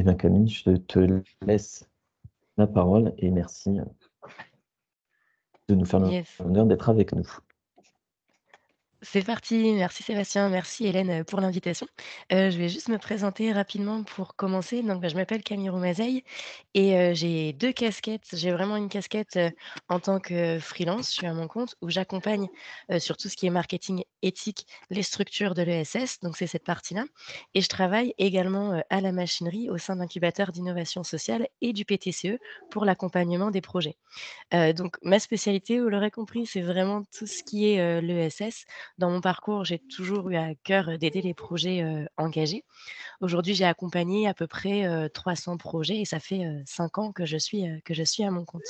Eh bien, Camille, je te laisse la parole et merci de nous faire Yes. l'honneur d'être avec nous. C'est parti, merci Sébastien, merci Hélène, pour l'invitation. Je vais juste me présenter rapidement pour commencer. Donc, je m'appelle Camille Roumazeille et j'ai 2 casquettes. J'ai vraiment une casquette, en tant que freelance, je suis à mon compte où j'accompagne, sur tout ce qui est marketing éthique, les structures de l'ESS, donc c'est cette partie-là et je travaille également, à la machinerie au sein d'incubateurs d'innovation sociale et du PTCE pour l'accompagnement des projets. Donc ma spécialité, vous l'aurez compris, c'est vraiment tout ce qui est, l'ESS. Dans mon parcours, j'ai toujours eu à cœur, d'aider les projets, engagés. Aujourd'hui, j'ai accompagné à peu près, 300 projets et ça fait, 5 ans que je suis à mon compte.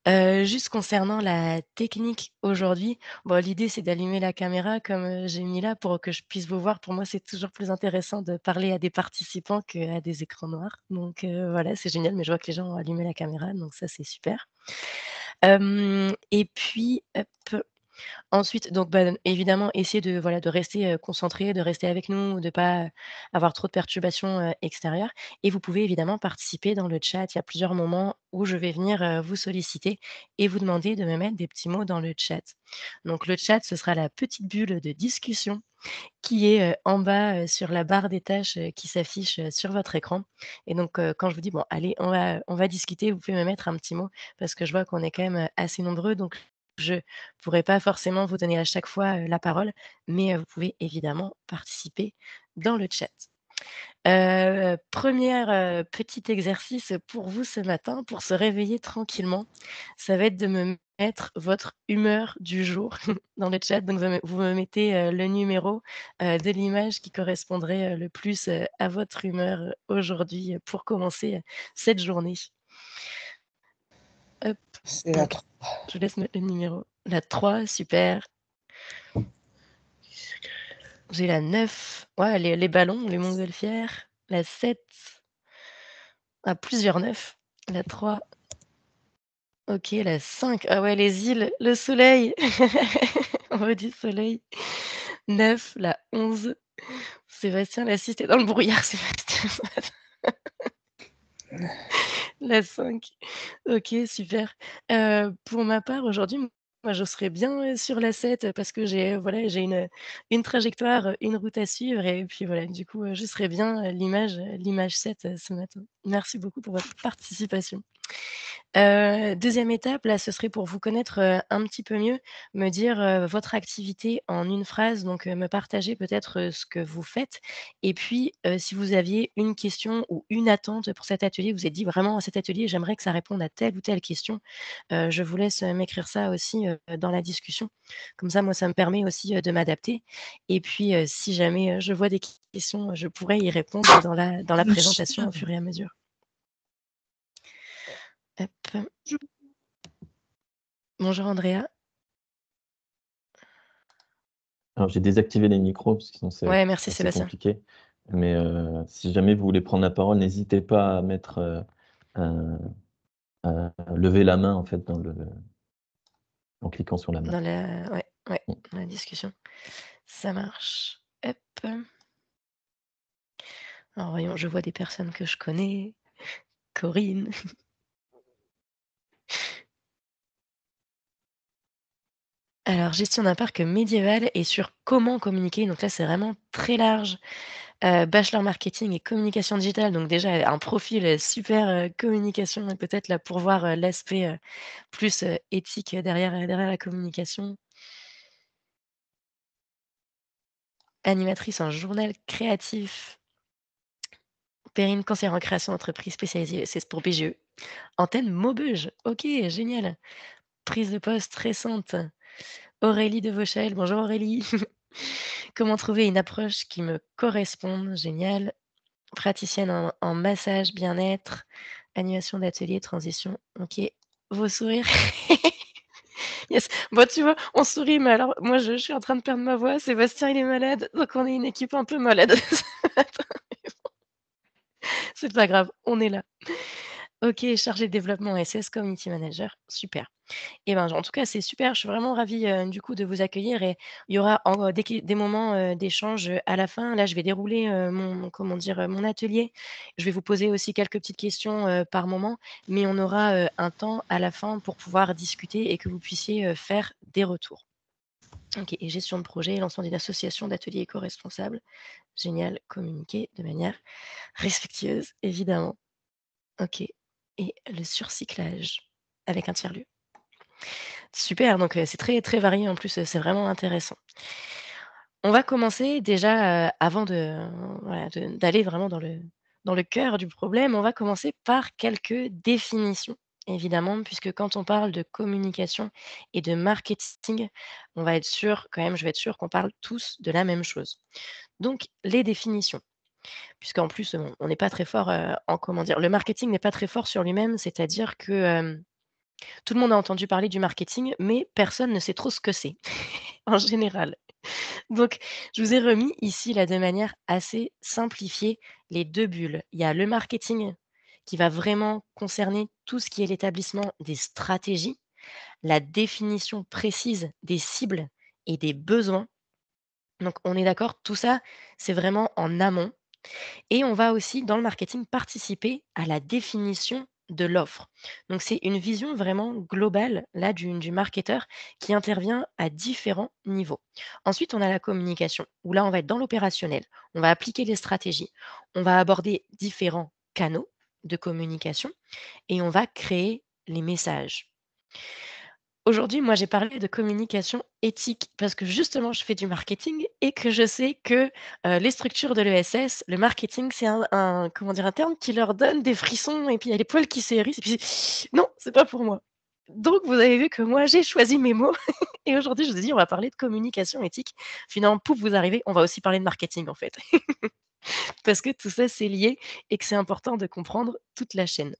Juste concernant la technique aujourd'hui, bon l'idée c'est d'allumer la caméra comme, j'ai mis là pour que je puisse vous voir. Pour moi, c'est toujours plus intéressant de parler à des participants qu'à des écrans noirs. Donc voilà, c'est génial, mais je vois que les gens ont allumé la caméra, donc ça c'est super. Et puis, hop, ensuite donc évidemment essayer de voilà, de rester, concentré, de rester avec nous, de pas avoir trop de perturbations, extérieures et vous pouvez évidemment participer dans le chat. Il y a plusieurs moments où je vais venir, vous solliciter et vous demander de me mettre des petits mots dans le chat. Donc le chat, ce sera la petite bulle de discussion qui est, en bas, sur la barre des tâches, qui s'affiche, sur votre écran et donc quand je vous dis: «Bon allez, on va discuter», vous pouvez me mettre un petit mot parce que je vois qu'on est quand même, assez nombreux donc je pourrais pas forcément vous donner à chaque fois, la parole, mais vous pouvez évidemment participer dans le chat. 1re, petit exercice pour vous ce matin, pour se réveiller tranquillement, ça va être de me mettre votre humeur du jour dans le chat. Donc vous me mettez, le numéro, de l'image qui correspondrait, le plus, à votre humeur, aujourd'hui, pour commencer, cette journée. Hop, C'est la donc 3. je vous laisse mettre le numéro. La 3, super. J'ai la 9, ouais, les ballons, les montgolfières. La 7, ah, plusieurs 9. La 3, OK, la 5, ah ouais, les îles, le soleil. On veut du soleil. 9, la 11. Sébastien, la 6, tu dans le brouillard, Sébastien, ce matin. La 5, OK, super. Pour ma part, aujourd'hui, moi, je serais bien, sur la 7 parce que j'ai, voilà, j'ai une trajectoire, une route à suivre et puis voilà, du coup, je serais bien, l'image 7, ce matin. Merci beaucoup pour votre participation. 2e étape, là, ce serait pour vous connaître, un petit peu mieux, me dire, votre activité en une phrase, donc me partager peut-être, ce que vous faites et puis, si vous aviez une question ou une attente pour cet atelier, vous vous êtes dit: «Vraiment, cet atelier, j'aimerais que ça réponde à telle ou telle question», je vous laisse, m'écrire ça aussi, dans la discussion. Comme ça, moi, ça me permet aussi, de m'adapter et puis, si jamais, je vois des questions, je pourrais y répondre dans la Le présentation chien. au fur et à mesure. Hop. Bonjour Andrea. Alors, j'ai désactivé les micros parce que sinon c'est Ouais, merci assez Sébastien. compliqué. Mais si jamais vous voulez prendre la parole, n'hésitez pas à mettre, à lever la main en fait en cliquant sur la main. Dans la ouais, ouais, Mmh. dans la discussion. Ça marche. Hop. Alors voyons, je vois des personnes que je connais. Corinne. Alors gestion d'un parc médiéval et sur comment communiquer, donc là, c'est vraiment très large. Bachelor marketing et communication digitale, donc déjà un profil, super, communication et peut-être là pour voir, l'aspect, plus, éthique derrière la communication. Animatrice en journal créatif. Perrine, conseillère en création d'entreprise spécialisée, c'est pour BGE. Antenne Maubeuge, OK, génial. Prise de poste récente. Aurélie de Vauchel, bonjour Aurélie. Comment trouver une approche qui me corresponde? Génial. Praticienne en massage, bien-être, animation d'atelier, transition, OK. Vos sourires? Yes. Bon, tu vois, on sourit, mais alors moi, je suis en train de perdre ma voix. Sébastien, il est malade, donc on est une équipe un peu malade ce matin. C'est pas grave, on est là. OK, chargée de développement SS, community manager, super. Et ben, en tout cas, c'est super. Je suis vraiment ravie, du coup, de vous accueillir et il y aura des moments, d'échange, à la fin. Là, je vais dérouler, comment dire? Mon atelier. Je vais vous poser aussi quelques petites questions, par moment, mais on aura, un temps à la fin pour pouvoir discuter et que vous puissiez, faire des retours. OK et gestion de projet, lancement d'une association d'ateliers éco-responsables. Génial, communiquer de manière respectueuse, évidemment. OK et le surcyclage avec un tiers-lieu. Super, donc c'est très, très varié en plus, c'est vraiment intéressant. On va commencer déjà, avant de voilà, d'aller vraiment dans le cœur du problème, on va commencer par quelques définitions, évidemment, puisque quand on parle de communication et de marketing, on va être sûr quand même je vais être sûre qu'on parle tous de la même chose. Donc les définitions, puisqu'en plus, on n'est pas très fort, en comment dire? Le marketing n'est pas très fort sur lui-même, c'est-à-dire que, tout le monde a entendu parler du marketing, mais personne ne sait trop ce que c'est, en général. Donc, je vous ai remis ici, là, de manière assez simplifiée, les 2 bulles. Il y a le marketing qui va vraiment concerner tout ce qui est l'établissement des stratégies, la définition précise des cibles et des besoins. Donc on est d'accord, tout ça, c'est vraiment en amont et on va aussi, dans le marketing, participer à la définition de l'offre. Donc, c'est une vision vraiment globale, là, du marketeur qui intervient à différents niveaux. Ensuite, on a la communication, où là, on va être dans l'opérationnel. On va appliquer les stratégies. On va aborder différents canaux de communication et on va créer les messages. Aujourd'hui, moi, j'ai parlé de communication éthique parce que justement, je fais du marketing et que je sais que, les structures de l'ESS, le marketing, c'est un comment dire? Un terme qui leur donne des frissons et puis il y a les poils qui se hérissent et puis non, c'est pas pour moi. Donc vous avez vu que moi, j'ai choisi mes mots et aujourd'hui, je vous ai dit: «On va parler de communication éthique». Finalement, pouf, vous arrivez, on va aussi parler de marketing, en fait. Parce que tout ça, c'est lié et que c'est important de comprendre toute la chaîne.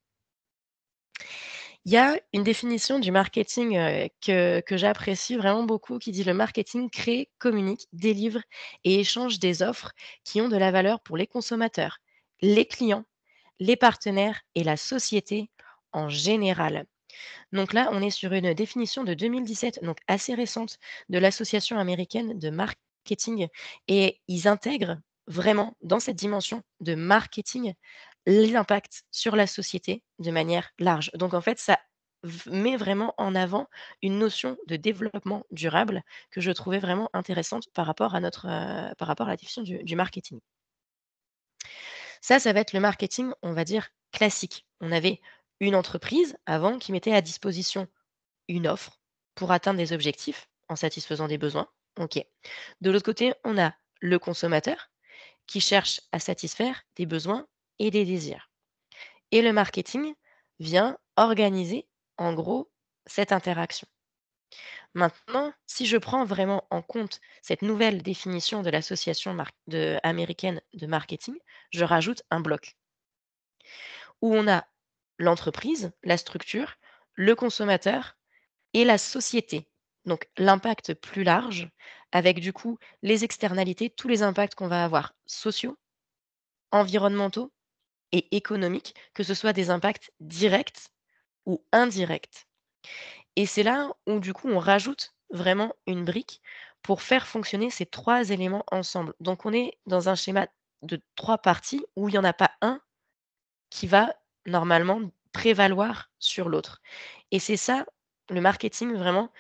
Il y a une définition du marketing, que j'apprécie vraiment beaucoup qui dit: «Le marketing crée, communique, délivre et échange des offres qui ont de la valeur pour les consommateurs, les clients, les partenaires et la société en général». Donc là, on est sur une définition de 2017, donc assez récente, de l'Association américaine de marketing et ils intègrent vraiment dans cette dimension de marketing les impacts sur la société de manière large. Donc en fait, ça met vraiment en avant une notion de développement durable que je trouvais vraiment intéressante par rapport à par rapport à la définition du marketing. Ça va être le marketing, on va dire, classique. On avait une entreprise avant qui mettait à disposition une offre pour atteindre des objectifs en satisfaisant des besoins. OK. De l'autre côté, on a le consommateur qui cherche à satisfaire des besoins et des désirs. Et le marketing vient organiser, en gros, cette interaction. Maintenant, si je prends vraiment en compte cette nouvelle définition de l'association américaine de marketing, je rajoute un bloc où on a l'entreprise, la structure, le consommateur et la société. Donc l'impact plus large avec du coup les externalités, tous les impacts qu'on va avoir sociaux, environnementaux et économiques, que ce soit des impacts directs ou indirects. Et c'est là où du coup on rajoute vraiment une brique pour faire fonctionner ces 3 éléments ensemble. Donc on est dans un schéma de 3 parties où il y en a pas un qui va normalement prévaloir sur l'autre. Et c'est ça, le marketing vraiment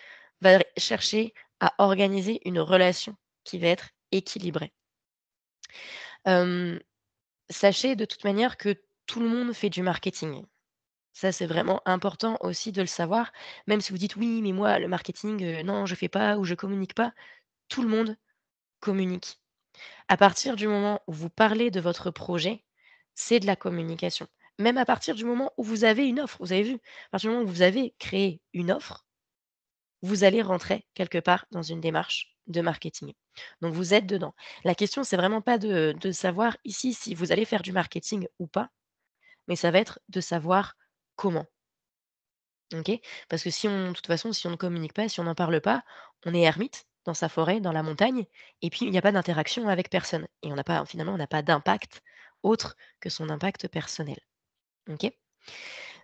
va chercher à organiser une relation qui va être équilibrée. Hem, Sachez de toute manière que tout le monde fait du marketing. Ça, c'est vraiment important aussi de le savoir, même si vous dites: «Oui, mais moi le marketing, non, je fais pas ou je communique pas». Tout le monde communique. À partir du moment où vous parlez de votre projet, c'est de la communication. Même à partir du moment où vous avez une offre, vous avez vu? À partir du moment où vous avez créé une offre, vous allez rentrer quelque part dans une démarche de marketing. Donc vous êtes dedans. La question, c'est vraiment pas de savoir ici si vous allez faire du marketing ou pas, mais ça va être de savoir comment. OK? Parce que si on de toute façon, si on ne communique pas, si on n'en parle pas, on est ermite dans sa forêt, dans la montagne et puis il n'y a pas d'interaction avec personne et on n'a pas finalement, on n'a pas d'impact autre que son impact personnel. OK?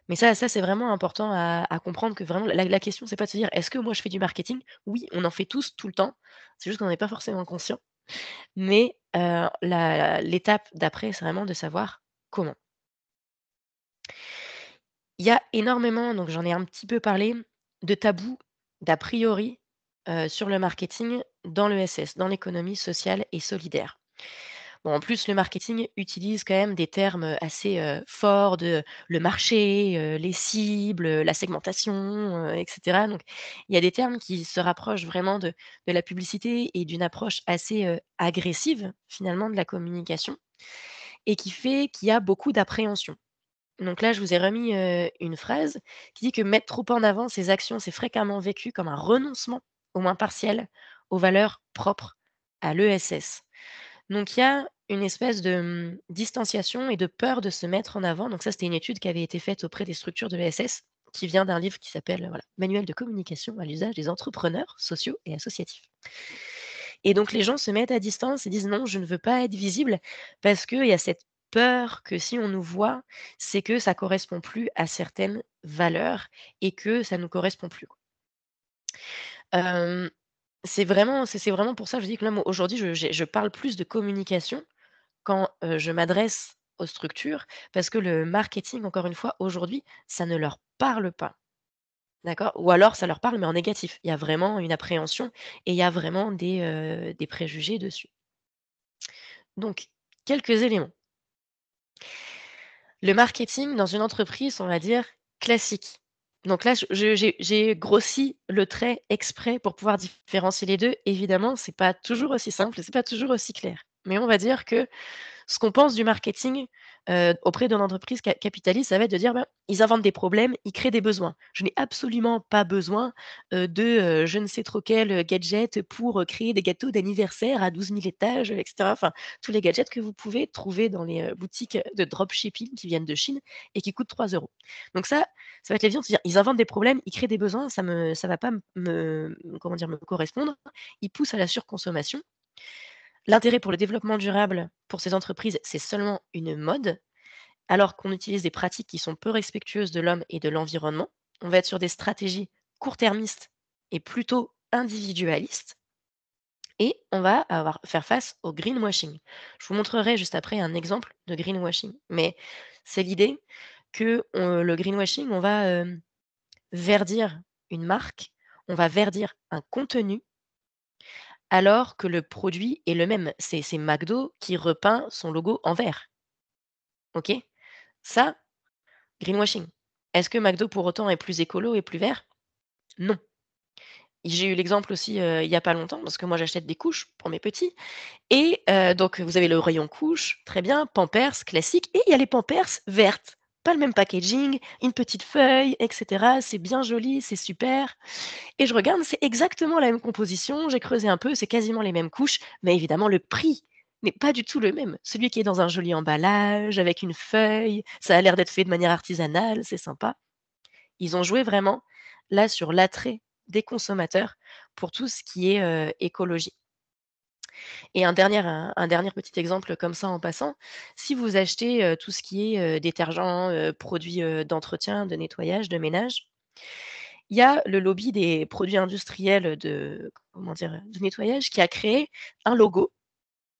Mais ça, c'est vraiment important à comprendre que vraiment la question, c'est pas de se dire: «Est-ce que moi je fais du marketing?» Oui, on en fait tous, tout le temps. C'est juste qu'on n'en est pas forcément conscient. Mais, l'étape d'après, c'est vraiment de savoir comment. Il y a énormément, donc j'en ai un petit peu parlé, de tabous, d'a priori, sur le marketing dans l'ESS, dans l'économie sociale et solidaire. Bon, en plus, le marketing utilise quand même des termes, assez, forts de le marché, les cibles, la segmentation, et cetera. Donc il y a des termes qui se rapprochent vraiment de la publicité et d'une approche assez, agressive, finalement, de la communication et qui fait qu'il y a beaucoup d'appréhension. Donc là, je vous ai remis, une phrase qui dit que mettre trop en avant ses actions, c'est fréquemment vécu comme un renoncement, au moins partiel, aux valeurs propres à l'ESS. Donc il y a une espèce de, distanciation et de peur de se mettre en avant. Donc ça, c'était une étude qui avait été faite auprès des structures de l'ESS, qui vient d'un livre qui s'appelle, voilà, «Manuel de communication à l'usage des entrepreneurs sociaux et associatifs». Et donc les gens se mettent à distance et disent: «Non, je ne veux pas être visible», parce qu'il y a cette peur que si on nous voit, c'est que ça correspond plus à certaines valeurs et que ça nous correspond plus, quoi. Hem, c'est vraiment pour ça que je dis que là, moi, aujourd'hui, je parle plus de communication quand, je m'adresse aux structures, parce que le marketing, encore une fois, aujourd'hui, ça ne leur parle pas, d'accord? Ou alors ça leur parle, mais en négatif. Il y a vraiment une appréhension et il y a vraiment des préjugés dessus. Donc, quelques éléments. Le marketing dans une entreprise, on va dire, classique. Donc là, j'ai grossi le trait exprès pour pouvoir différencier les 2. Évidemment, c'est pas toujours aussi simple et c'est pas toujours aussi clair. Mais on va dire que ce qu'on pense du marketing, auprès d'une entreprise capitaliste, ça va être de dire: «Ben, ils inventent des problèmes, ils créent des besoins. Je n'ai absolument pas besoin, je ne sais trop quel, gadget pour, créer des gâteaux d'anniversaire à 12 000 étages», et cetera. Enfin, tous les gadgets que vous pouvez trouver dans les, boutiques de dropshipping qui viennent de Chine et qui coûtent 3 €. Donc ça va être l'évidence de se dire: «Ils inventent des problèmes, ils créent des besoins, ça va pas comment dire? Me correspondre». Ils poussent à la surconsommation. L'intérêt pour le développement durable pour ces entreprises, c'est seulement une mode, alors qu'on utilise des pratiques qui sont peu respectueuses de l'homme et de l'environnement. On va être sur des stratégies court-termistes et plutôt individualistes et on va faire face au greenwashing. Je vous montrerai juste après un exemple de greenwashing, mais c'est l'idée que, le greenwashing, on va, verdir une marque, on va verdir un contenu alors que le produit est le même. C'est McDo qui repeint son logo en vert, OK? Ça, greenwashing. Est-ce que McDo pour autant est plus écolo et plus vert? Non. J'ai eu l'exemple aussi, il y a pas longtemps, parce que moi j'achète des couches pour mes petits et donc vous avez le rayon couches, très bien, Pampers classique et il y a les Pampers vertes. Pas le même packaging, une petite feuille et cetera. C'est bien joli, c'est super et je regarde, c'est exactement la même composition, j'ai creusé un peu, c'est quasiment les mêmes couches, mais évidemment le prix n'est pas du tout le même. Celui qui est dans un joli emballage, avec une feuille, ça a l'air d'être fait de manière artisanale, c'est sympa. Ils ont joué vraiment, là, sur l'attrait des consommateurs pour tout ce qui est, écologie. Et un dernier petit exemple comme ça en passant, si vous achetez, tout ce qui est, détergent, produits, d'entretien, de nettoyage, de ménage, il y a le lobby des produits industriels de comment dire? De nettoyage qui a créé un logo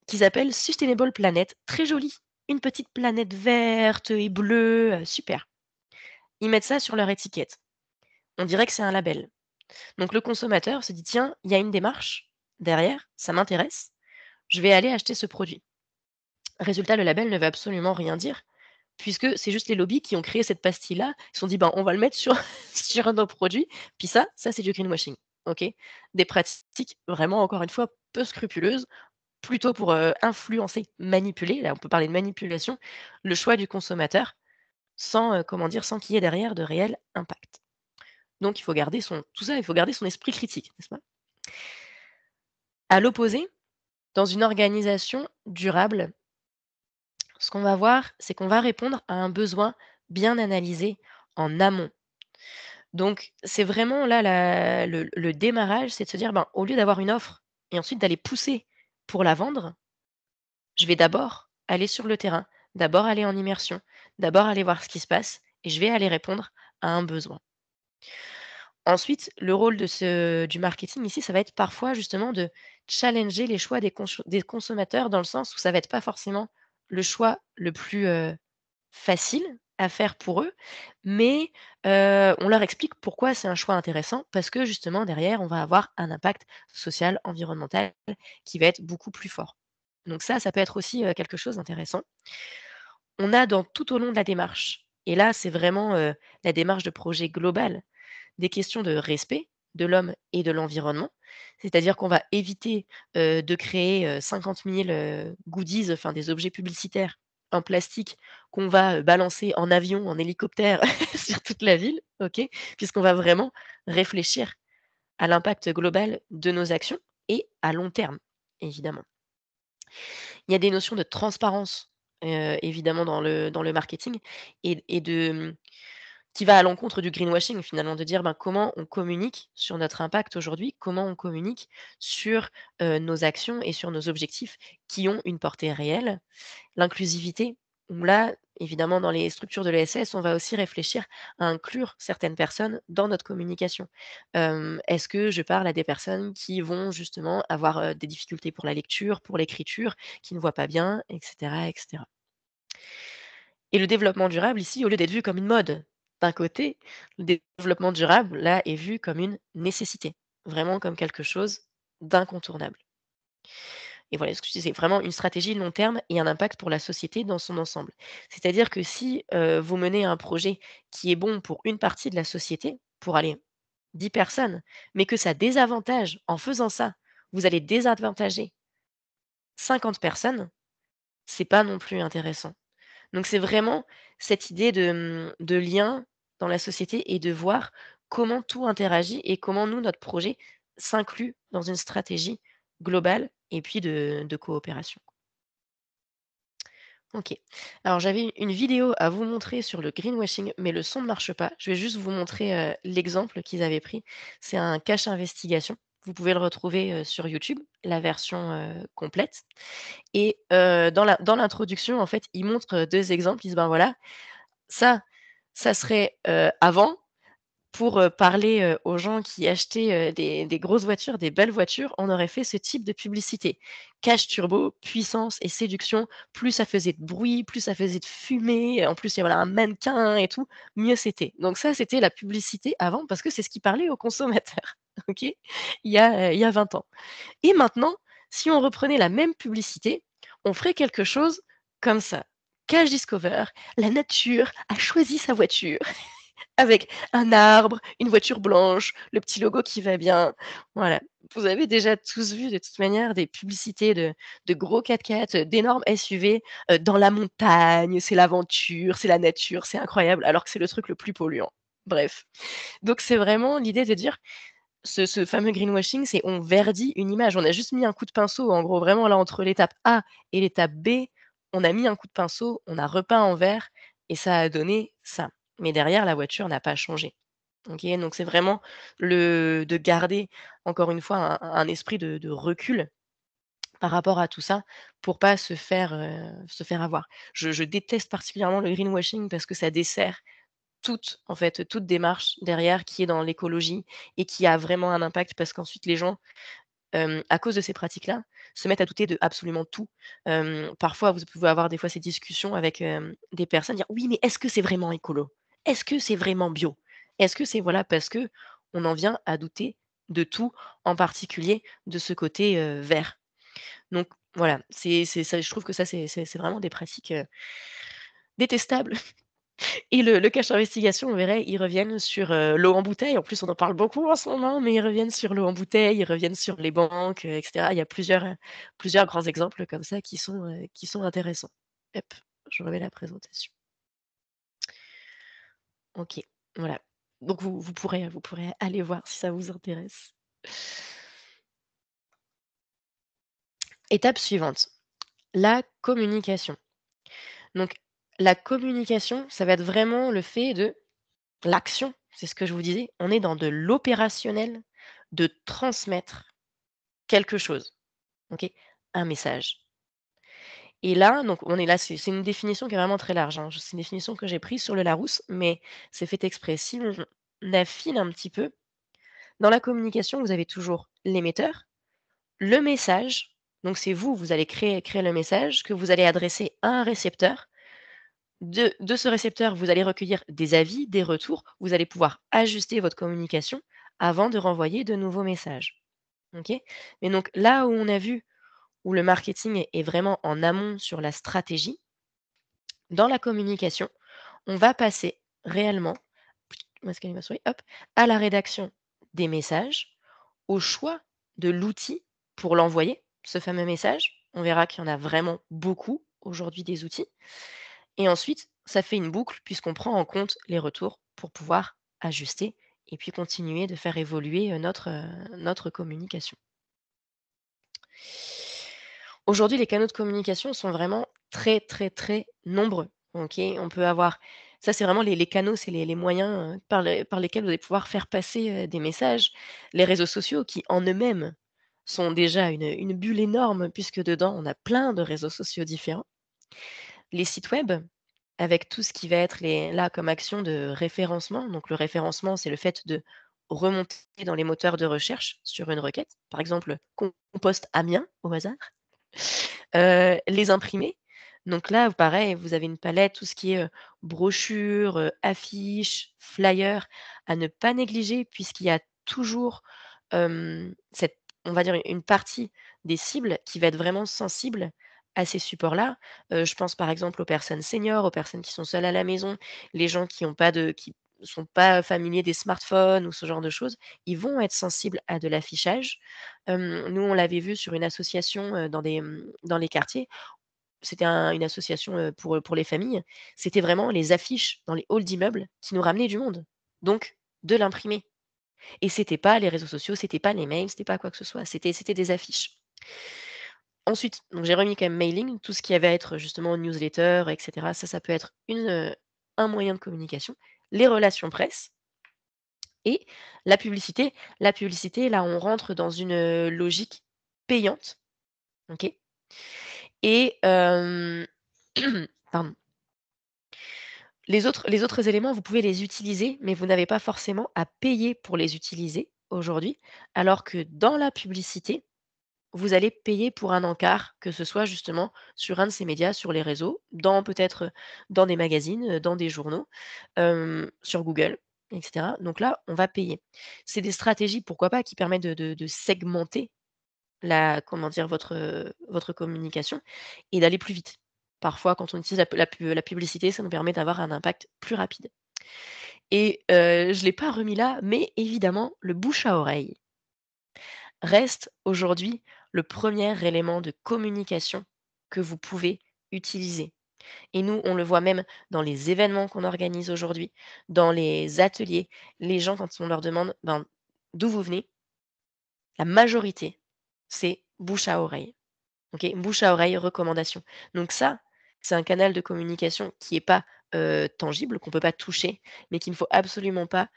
qu'ils appellent Sustainable Planet, très joli, une petite planète verte et bleue, super. Ils mettent ça sur leur étiquette. On dirait que c'est un label. Donc le consommateur se dit: «Tiens, il y a une démarche derrière, ça m'intéresse, je vais aller acheter ce produit». Résultat, le label ne veut absolument rien dire, puisque c'est juste les lobbies qui ont créé cette pastille-là. Ils se sont dit: «Ben, on va le mettre sur sur nos produits». Puis ça c'est du greenwashing, OK? Des pratiques vraiment, encore une fois, peu scrupuleuses, plutôt pour, influencer, manipuler, là on peut parler de manipulation, le choix du consommateur sans, comment dire? Sans qu'il y ait derrière de réel impact. Donc il faut garder son tout ça, il faut garder son esprit critique, n'est-ce pas? À l'opposé, dans une organisation durable, ce qu'on va voir, c'est qu'on va répondre à un besoin bien analysé en amont. Donc c'est vraiment là le démarrage, c'est de se dire: «Ben, au lieu d'avoir une offre et ensuite d'aller pousser pour la vendre, je vais d'abord aller sur le terrain, d'abord aller en immersion, d'abord aller voir ce qui se passe et je vais aller répondre à un besoin. Ensuite, le rôle du marketing ici, ça va être parfois justement de challenger les choix des consommateurs dans le sens où ça va être pas forcément le choix le plus, facile à faire pour eux, mais on leur explique pourquoi c'est un choix intéressant parce que justement derrière, on va avoir un impact social, environnemental qui va être beaucoup plus fort. Donc ça peut être aussi, quelque chose d'intéressant. On a tout au long de la démarche et là, c'est vraiment, la démarche de projet global, des questions de respect de l'homme et de l'environnement. C'est-à-dire qu'on va éviter, de créer, 50 000, goodies, enfin des objets publicitaires en plastique qu'on va, balancer en avion, en hélicoptère sur toute la ville, OK? Puisqu'on va vraiment réfléchir à l'impact global de nos actions et à long terme, évidemment. Il y a des notions de transparence, évidemment dans le marketing et qui va à l'encontre du greenwashing finalement, de dire, ben, comment on communique sur notre impact aujourd'hui, comment on communique sur, nos actions et sur nos objectifs qui ont une portée réelle. L'inclusivité, où là, évidemment, dans les structures de l'ESS, on va aussi réfléchir à inclure certaines personnes dans notre communication. Est-ce que je parle à des personnes qui vont justement avoir, des difficultés pour la lecture, pour l'écriture, qui ne voient pas bien, et cetera, et cetera. Et le développement durable ici, au lieu d'être vu comme une mode, d'un côté, le développement durable, là, est vu comme une nécessité, vraiment comme quelque chose d'incontournable. Et voilà, ce que je disais, vraiment une stratégie long terme et un impact pour la société dans son ensemble. C'est-à-dire que si, vous menez un projet qui est bon pour une partie de la société, pour aller 10 personnes, mais que ça désavantage en faisant ça, vous allez désavantager 50 personnes, c'est pas non plus intéressant. Donc c'est vraiment cette idée de lien dans la société et de voir comment tout interagit et comment nous, notre projet s'inclut dans une stratégie globale et puis de coopération. OK. Alors j'avais une vidéo à vous montrer sur le greenwashing, mais le son ne marche pas. Je vais juste vous montrer, l'exemple qu'ils avaient pris. C'est un cache investigation. Vous pouvez le retrouver, sur YouTube, la version, complète et dans l'introduction, en fait, ils montrent, 2 exemples. Ils disent: «Ben, voilà, ça, ça serait, avant pour, parler, aux gens qui achetaient, des grosses voitures, des belles voitures, on aurait fait ce type de publicité. Cash turbo, puissance et séduction, plus ça faisait de bruit, plus ça faisait de fumée, en plus il y avait un mannequin et tout, mieux c'était. Donc ça, c'était la publicité avant parce que c'est ce qui parlait aux consommateurs, OK? Il y a 20 ans. Et maintenant, si on reprenait la même publicité, on ferait quelque chose comme ça: «Cash Discover, la nature a choisi sa voiture». Avec un arbre, une voiture blanche, le petit logo qui va bien. Voilà. Vous avez déjà tous vu de toute manière des publicités de gros 4x4, d'énormes SUV, dans la montagne, c'est l'aventure, c'est la nature, c'est incroyable, alors que c'est le truc le plus polluant. Bref. Donc c'est vraiment l'idée de dire ce fameux greenwashing, c'est on verdit une image. On a juste mis un coup de pinceau, en gros, vraiment là entre l'étape A et l'étape B, on a mis un coup de pinceau, on a repeint en vert et ça a donné ça. Mais derrière, la voiture n'a pas changé. OK? Donc c'est vraiment de garder encore une fois un esprit de recul par rapport à tout ça pour pas se faire avoir. Je déteste particulièrement le greenwashing parce que ça dessert en fait, toute démarche derrière qui est dans l'écologie et qui a vraiment un impact parce qu'ensuite les gens, à cause de ces pratiques-là, se mettent à douter de absolument tout. Parfois, vous pouvez avoir des fois ces discussions avec, des personnes, dire: «Oui, mais est-ce que c'est vraiment écolo? Est-ce que c'est vraiment bio? Est-ce que c'est» voilà, parce que on en vient à douter de tout, en particulier de ce côté, vert. Donc voilà, c'est ça je trouve que ça, c'est vraiment des pratiques, détestables. Et le cache investigation, on verrait, ils reviennent sur, l'eau en bouteille. En plus, on en parle beaucoup en ce moment, mais ils reviennent sur l'eau en bouteille, ils reviennent sur les banques, et cetera. Il y a plusieurs grands exemples comme ça qui sont intéressants. Hop, je remets la présentation. OK, voilà. Donc vous pourrez aller voir si ça vous intéresse. Étape suivante, la communication. Donc la communication, ça va être vraiment le fait de l'action, c'est ce que je vous disais, on est dans de l'opérationnel, de transmettre quelque chose, OK? Un message Et là, donc on est là, c'est une définition qui est vraiment très large, hein. C'est une définition que j'ai prise sur le Larousse, mais c'est fait exprès. Si on affine un petit peu, dans la communication, vous avez toujours l'émetteur, le message, donc c'est vous, vous allez créer le message que vous allez adresser à un récepteur. De ce récepteur, vous allez recueillir des avis, des retours. Vous allez pouvoir ajuster votre communication avant de renvoyer de nouveaux messages. OK? Mais donc là où on a vu où le marketing est vraiment en amont sur la stratégie, dans la communication, on va passer réellement, où est-ce qu'elle est ma souris? Hop, à la rédaction des messages, au choix de l'outil pour l'envoyer, ce fameux message. On verra qu'il y en a vraiment beaucoup aujourd'hui des outils. Et ensuite, ça fait une boucle puisqu'on prend en compte les retours pour pouvoir ajuster et puis continuer de faire évoluer notre communication. Aujourd'hui, les canaux de communication sont vraiment très, très, très nombreux. OK? On peut avoir ça, c'est vraiment les canaux, c'est les moyens, par lesquels vous allez pouvoir faire passer, des messages. Les réseaux sociaux qui, en eux-mêmes, sont déjà une bulle énorme puisque dedans, on a plein de réseaux sociaux différents. Les sites web, avec tout ce qui va être là, comme action de référencement. Donc le référencement, c'est le fait de remonter dans les moteurs de recherche sur une requête. Par exemple, compost Amiens, au hasard. Les imprimés, donc là, pareil, vous avez une palette, tout ce qui est, brochures, affiches, flyers, à ne pas négliger puisqu'il y a toujours, cette on va dire une partie des cibles qui va être vraiment sensible à ces supports-là. Je pense par exemple aux personnes seniors, aux personnes qui sont seules à la maison, les gens qui sont pas familiers des smartphones ou ce genre de choses. Ils vont être sensibles à de l'affichage. Nous, on l'avait vu sur une association, dans les quartiers. C'était une association, pour les familles. C'était vraiment les affiches dans les halls d'immeubles qui nous ramenaient du monde, donc de l'imprimé. Et c'était pas les réseaux sociaux, c'était pas les mails, c'était pas quoi que ce soit, c'était des affiches. Ensuite, donc j'ai remis quand même mailing, tout ce qui avait à être justement newsletter et cetera. Ça peut être un moyen de communication. Les relations presse et la publicité. La publicité, là, on rentre dans une, logique payante, OK? Et pardon. Les autres éléments, vous pouvez les utiliser, mais vous n'avez pas forcément à payer pour les utiliser aujourd'hui, alors que dans la publicité, vous allez payer pour un encart, que ce soit justement sur un de ces médias, sur les réseaux, dans peut-être, dans des magazines, dans des journaux, sur Google et cetera. Donc là, on va payer. C'est des stratégies, pourquoi pas, qui permettent de segmenter comment dire? Votre communication et d'aller plus vite. Parfois, quand on utilise la publicité, ça nous permet d'avoir un impact plus rapide et je ne l'ai pas remis là, mais évidemment, le bouche à oreille reste aujourd'hui le premier élément de communication que vous pouvez utiliser et nous, on le voit même dans les événements qu'on organise aujourd'hui, dans les ateliers. Les gens, quand on leur demande, ben, d'où vous venez, la majorité, c'est bouche à oreille. OK? Bouche à oreille, recommandation. Donc ça, c'est un canal de communication qui est pas, tangible, qu'on peut pas toucher, mais qu'il ne faut absolument pas,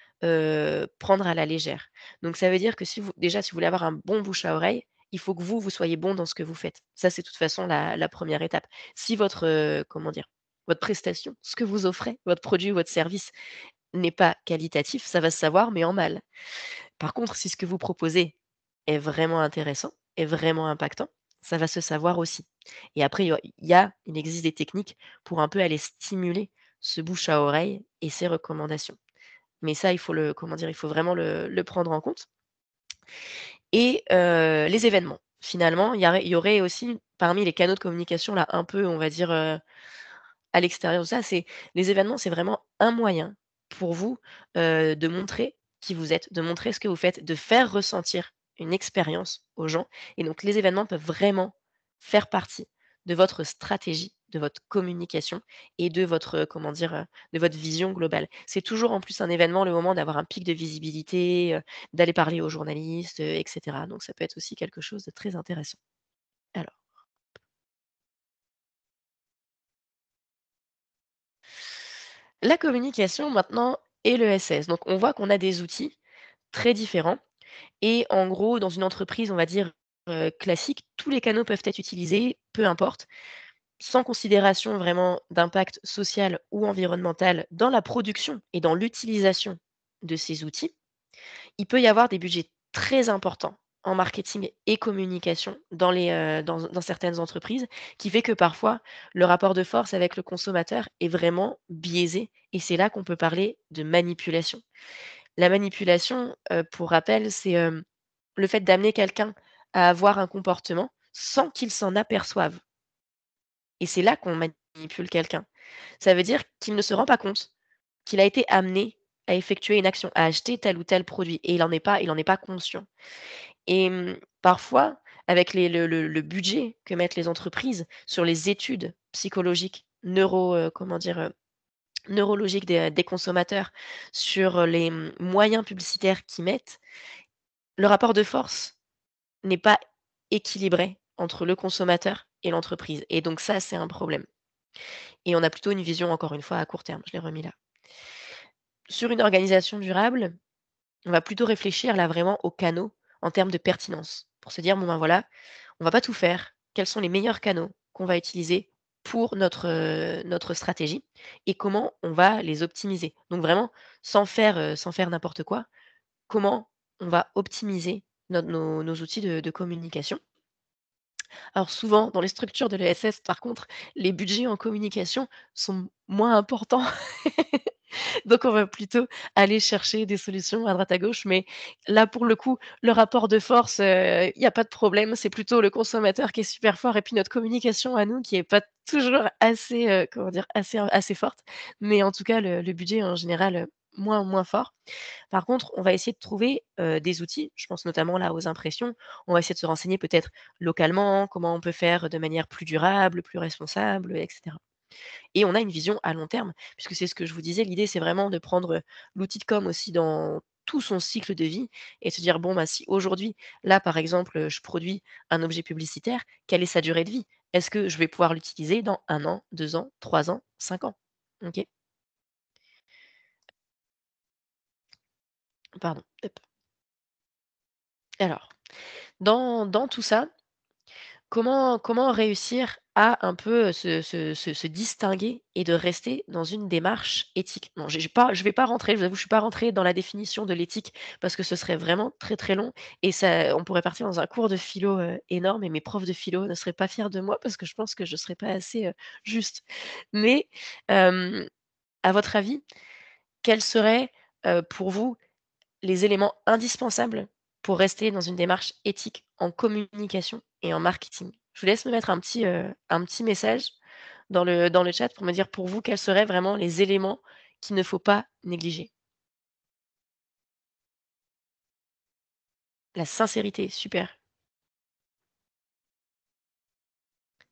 prendre à la légère. Donc ça veut dire que si vous voulez avoir un bon bouche à oreille, il faut que vous soyez bon dans ce que vous faites. Ça, c'est de toute façon la première étape. Si votre, comment dire? Votre prestation, ce que vous offrez, votre produit ou votre service n'est pas qualitatif, ça va se savoir, mais en mal. Par contre, si ce que vous proposez est vraiment intéressant, est vraiment impactant, ça va se savoir aussi. Et après, il existe des techniques pour un peu aller stimuler ce bouche à oreille et ces recommandations. Mais ça, il faut comment dire? Il faut vraiment le prendre en compte et les événements. Finalement, il y aurait aussi parmi les canaux de communication là, un peu, on va dire, à l'extérieur de ça, c'est les événements, c'est vraiment un moyen pour vous, de montrer qui vous êtes, de montrer ce que vous faites, de faire ressentir une expérience aux gens et donc les événements peuvent vraiment faire partie de votre stratégie, de votre communication et de votre, comment dire? De votre vision globale. C'est toujours en plus un événement, le moment d'avoir un pic de visibilité, d'aller parler aux journalistes, et cetera. Donc ça peut être aussi quelque chose de très intéressant. Alors, la communication maintenant et le SS. Donc on voit qu'on a des outils très différents et en gros, dans une entreprise, on va dire, classique, tous les canaux peuvent être utilisés, peu importe. sans considération vraiment d'impact social ou environnemental dans la production et dans l'utilisation de ces outils, il peut y avoir des budgets très importants en marketing et communication dans certaines entreprises, qui fait que parfois le rapport de force avec le consommateur est vraiment biaisé et c'est là qu'on peut parler de manipulation. La manipulation, pour rappel, c'est, le fait d'amener quelqu'un à avoir un comportement sans qu'il s'en aperçoive et c'est là qu'on manipule quelqu'un. Ça veut dire qu'il ne se rend pas compte qu'il a été amené à effectuer une action, à acheter tel ou tel produit et il en est pas conscient et parfois avec le budget que mettent les entreprises sur les études psychologiques, comment dire? Neurologiques des consommateurs, sur les, moyens publicitaires qu'ils mettent, le rapport de force n'est pas équilibré entre le consommateur et l'entreprise et donc ça, c'est un problème et on a plutôt une vision, encore une fois, à court terme. Je l'ai remis là. Sur une organisation durable, on va plutôt réfléchir là vraiment aux canaux en termes de pertinence pour se dire: «Bon, ben, voilà, on va pas tout faire. Quels sont les meilleurs canaux qu'on va utiliser pour notre stratégie et comment on va les optimiser?» Donc vraiment sans faire n'importe quoi, comment on va optimiser nos outils de communication. Alors souvent, dans les structures de l'ESS, par contre, les budgets en communication sont moins importants. Donc on va plutôt aller chercher des solutions à droite à gauche, mais là, pour le coup, le rapport de force, il y a pas de problème. C'est plutôt le consommateur qui est super fort et puis notre communication à nous qui est pas toujours assez, comment dire? Assez forte. Mais en tout cas, le budget en général, moins fort. Par contre, on va essayer de trouver, des outils, je pense notamment là aux impressions. On va essayer de se renseigner peut-être localement, comment on peut faire de manière plus durable, plus responsable, et cetera. Et on a une vision à long terme, puisque c'est ce que je vous disais, l'idée c'est vraiment de prendre, l'outil de com aussi dans tout son cycle de vie et se dire: «Bon, bah, si aujourd'hui, là, par exemple, je produis un objet publicitaire, quelle est sa durée de vie? Est-ce que je vais pouvoir l'utiliser dans 1 an, 2 ans, 3 ans, 5 ans?» OK? Pardon, hop. Alors, dans tout ça, comment réussir à un peu, se distinguer et de rester dans une démarche éthique? Bon, je vais pas rentrer, je vous avoue, je suis pas rentrée dans la définition de l'éthique parce que ce serait vraiment très, très long et ça on pourrait partir dans un cours de philo, énorme et mes profs de philo ne seraient pas fiers de moi parce que je pense que je serais pas assez, juste. Mais, hem, à votre avis, quels seraient, pour vous les éléments indispensables pour rester dans une démarche éthique en communication et en marketing? Je vous laisse me mettre un petit message dans le chat pour me dire pour vous quels seraient vraiment les éléments qu'il ne faut pas négliger. La sincérité, super.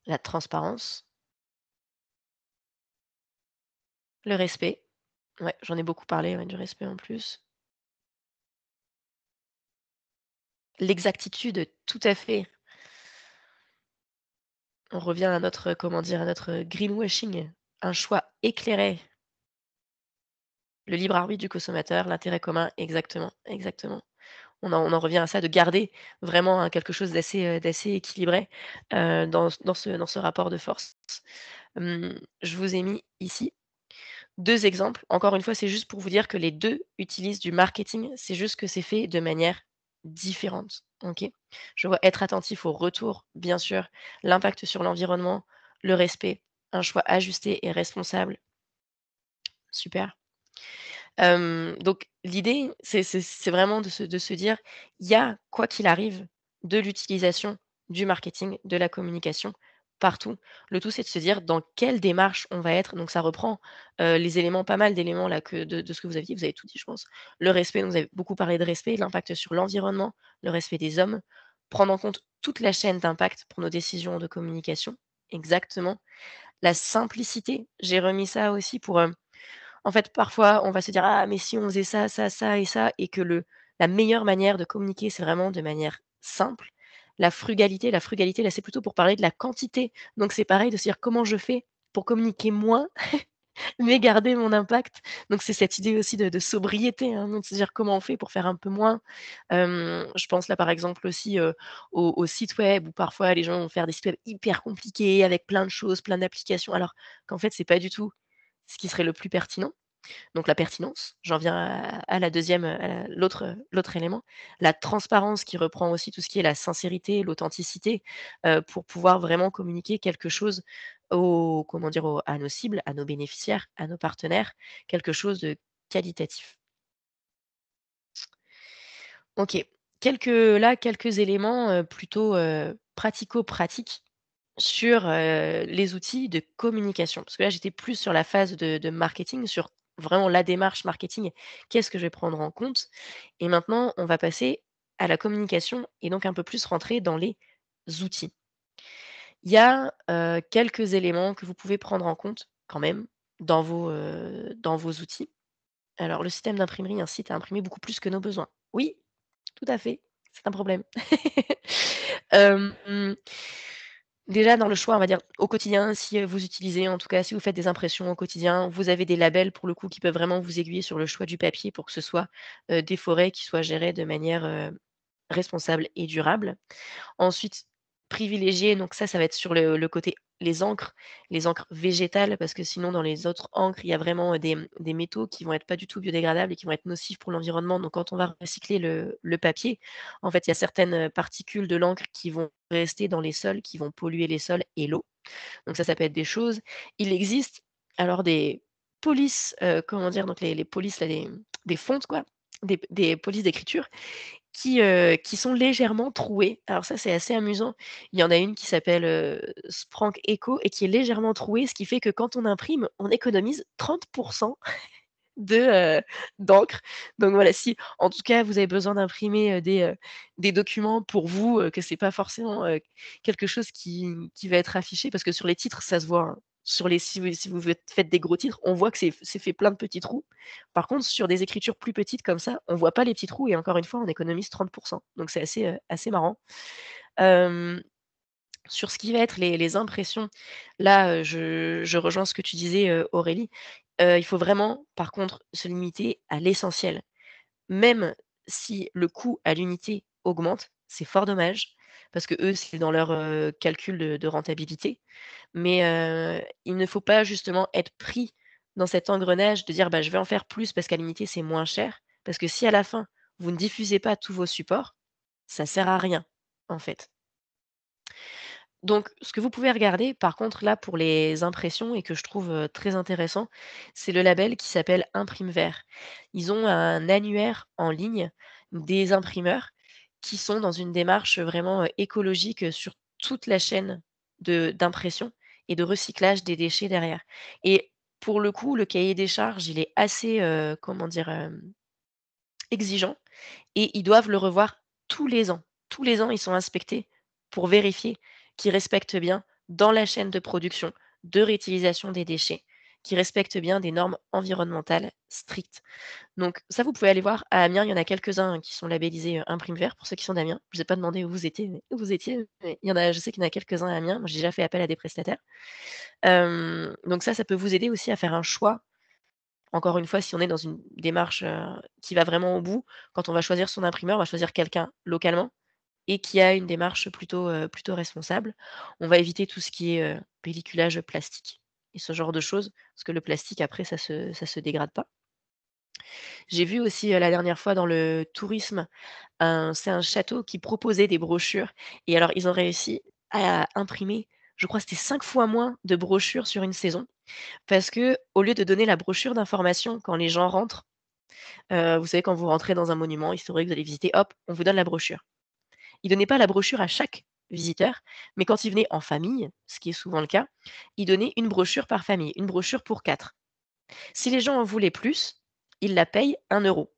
La transparence, le respect. Ouais, j'en ai beaucoup parlé, ouais, du respect en plus. L'exactitude, tout à fait. On revient à notre, comment dire, à notre greenwashing. Un choix éclairé. Le libre arbitre du consommateur, l'intérêt commun, exactement, exactement. On en revient à ça, de garder vraiment quelque chose d'assez équilibré, dans ce rapport de force. Je vous ai mis ici 2 exemples. Encore une fois, c'est juste pour vous dire que les 2 utilisent du marketing, c'est juste que c'est fait de manière différente, OK? Je vois être attentif au retour, bien sûr, l'impact sur l'environnement, le respect, un choix ajusté et responsable, super. Donc l'idée, c'est vraiment de se dire: il y a, quoi qu'il arrive, de l'utilisation du marketing, de la communication partout. Le tout, c'est de se dire dans quelle démarche on va être. Donc ça reprend, les éléments, pas mal d'éléments là que de ce que vous aviez dit, vous avez tout dit, je pense. Le respect, donc vous avez beaucoup parlé de respect, l'impact sur l'environnement, le respect des hommes, prendre en compte toute la chaîne d'impact pour nos décisions de communication, exactement. La simplicité, j'ai remis ça aussi pour, en fait, parfois, on va se dire: «Ah, mais si on faisait ça, ça, ça et ça» et que le la meilleure manière de communiquer, c'est vraiment de manière simple. La frugalité, là, c'est plutôt pour parler de la quantité. Donc c'est pareil de se dire: «Comment je fais pour communiquer moins mais garder mon impact. Donc c'est cette idée aussi de sobriété, hein, donc c'est-à-dire comment on fait pour faire un peu moins. Je pense là, par exemple, aussi, aux sites web où parfois les gens vont faire des sites web hyper compliqués avec plein de choses, plein d'applications, alors qu'en fait, c'est pas du tout ce qui serait le plus pertinent. Donc la pertinence, j'en viens à la 2e, l'autre élément. La transparence qui reprend aussi tout ce qui est la sincérité, l'authenticité, pour pouvoir vraiment communiquer quelque chose aux comment dire? À nos cibles, à nos bénéficiaires, à nos partenaires, quelque chose de qualitatif. OK. Quelques éléments, plutôt, pratico-pratiques sur, les outils de communication. Parce que là, j'étais plus sur la phase de marketing, sur vraiment la démarche marketing. Qu'est-ce que je vais prendre en compte? Et maintenant, on va passer à la communication et donc un peu plus rentrer dans les outils. Il y a, quelques éléments que vous pouvez prendre en compte quand même dans vos outils. Alors le système d'imprimerie incite à imprimer beaucoup plus que nos besoins. Oui, tout à fait, c'est un problème. Hem, Déjà dans le choix, on va dire au quotidien, si, vous utilisez en tout cas, si vous faites des impressions au quotidien, vous avez des labels pour le coup qui peuvent vraiment vous aiguiller sur le choix du papier pour que ce soit, des forêts qui soient gérées de manière, responsable et durable. Ensuite, privilégier, donc ça va être sur le côté les encres végétales parce que sinon dans les autres encres, il y a vraiment, des métaux qui vont être pas du tout biodégradables et qui vont être nocifs pour l'environnement. Donc quand on va recycler le papier, en fait, il y a certaines, particules de l'encre qui vont rester dans les sols, qui vont polluer les sols et l'eau. Donc ça peut être des choses. Il existe alors des polices, comment dire? Donc les polices là, des fontes quoi, des polices d'écriture qui sont légèrement trouées. Alors ça, c'est assez amusant. Il y en a une qui s'appelle, Sprank Eco et qui est légèrement trouée, ce qui fait que quand on imprime, on économise 30 de, d'encre. Donc voilà, si en tout cas vous avez besoin d'imprimer, des documents pour vous, que c'est pas forcément, quelque chose qui va être affiché parce que sur les titres, ça se voit, hein. Sur les si vous faites des gros titres, on voit que c'est fait plein de petits trous. Par contre, sur des écritures plus petites comme ça, on voit pas les petits trous et encore une fois, on économise 30. Donc c'est assez marrant. Hem Sur ce qui va être les impressions, là, je rejoins ce que tu disais, Aurélie. Il faut vraiment, par contre, se limiter à l'essentiel. Même si le coût à l'unité augmente, c'est fort dommage parce que eux, c'est dans leur, calcul de rentabilité. Mais, il ne faut pas justement être pris dans cet engrenage de dire: «Bah, je vais en faire plus parce qu'à l'unité, c'est moins cher». Parce que si à la fin, vous ne diffusez pas tous vos supports, ça sert à rien, en fait. Donc, ce que vous pouvez regarder, par contre, là, pour les impressions et que je trouve, très intéressant, c'est le label qui s'appelle Imprime Vert. Ils ont un annuaire en ligne des imprimeurs qui sont dans une démarche, vraiment, écologique, sur toute la chaîne d'impression et de recyclage des déchets derrière. Et pour le coup, le cahier des charges, il est assez, comment dire? Exigeant et ils doivent le revoir tous les ans. Tous les ans, ils sont inspectés pour vérifier qu'ils respectent bien dans la chaîne de production, de réutilisation des déchets, qu'ils respectent bien des normes environnementales strictes. Donc ça, vous pouvez aller voir à Amiens, il y en a quelques-uns qui sont labellisés, Imprime Vert pour ceux qui sont d'Amiens. Je vous ai pas demandé où vous étiez, mais il y en a je sais qu'il y en a quelques-uns à Amiens. Moi, j'ai déjà fait appel à des prestataires. Donc ça peut vous aider aussi à faire un choix. Encore une fois, si on est dans une démarche, qui va vraiment au bout, quand on va choisir son imprimeur, on va choisir quelqu'un localement et qui a une démarche plutôt responsable. On va éviter tout ce qui est, pelliculage plastique et ce genre de choses, parce que le plastique après ça se dégrade pas. J'ai vu aussi, la dernière fois dans le tourisme, c'est un château qui proposait des brochures et alors ils ont réussi à imprimer, je crois c'était 5 fois moins de brochures sur une saison parce que au lieu de donner la brochure d'information quand les gens rentrent, vous savez quand vous rentrez dans un monument historique, vous allez visiter, hop, on vous donne la brochure. Ils donnaient pas la brochure à chaque visiteur, mais quand ils venaient en famille, ce qui est souvent le cas, ils donnaient une brochure par famille, une brochure pour 4. Si les gens en voulaient plus, ils la payent 1 €.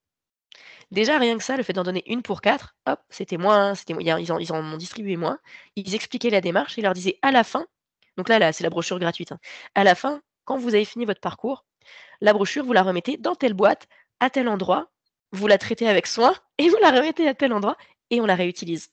Déjà rien que ça, le fait d'en donner une pour 4, hop, c'était moins ils en ont distribué moins. Ils expliquaient la démarche, ils leur disaient à la fin donc là, c'est la brochure gratuite, hein. À la fin, quand vous avez fini votre parcours, la brochure, vous la remettez dans telle boîte, à tel endroit, vous la traitez avec soin et vous la remettez à tel endroit et on la réutilise.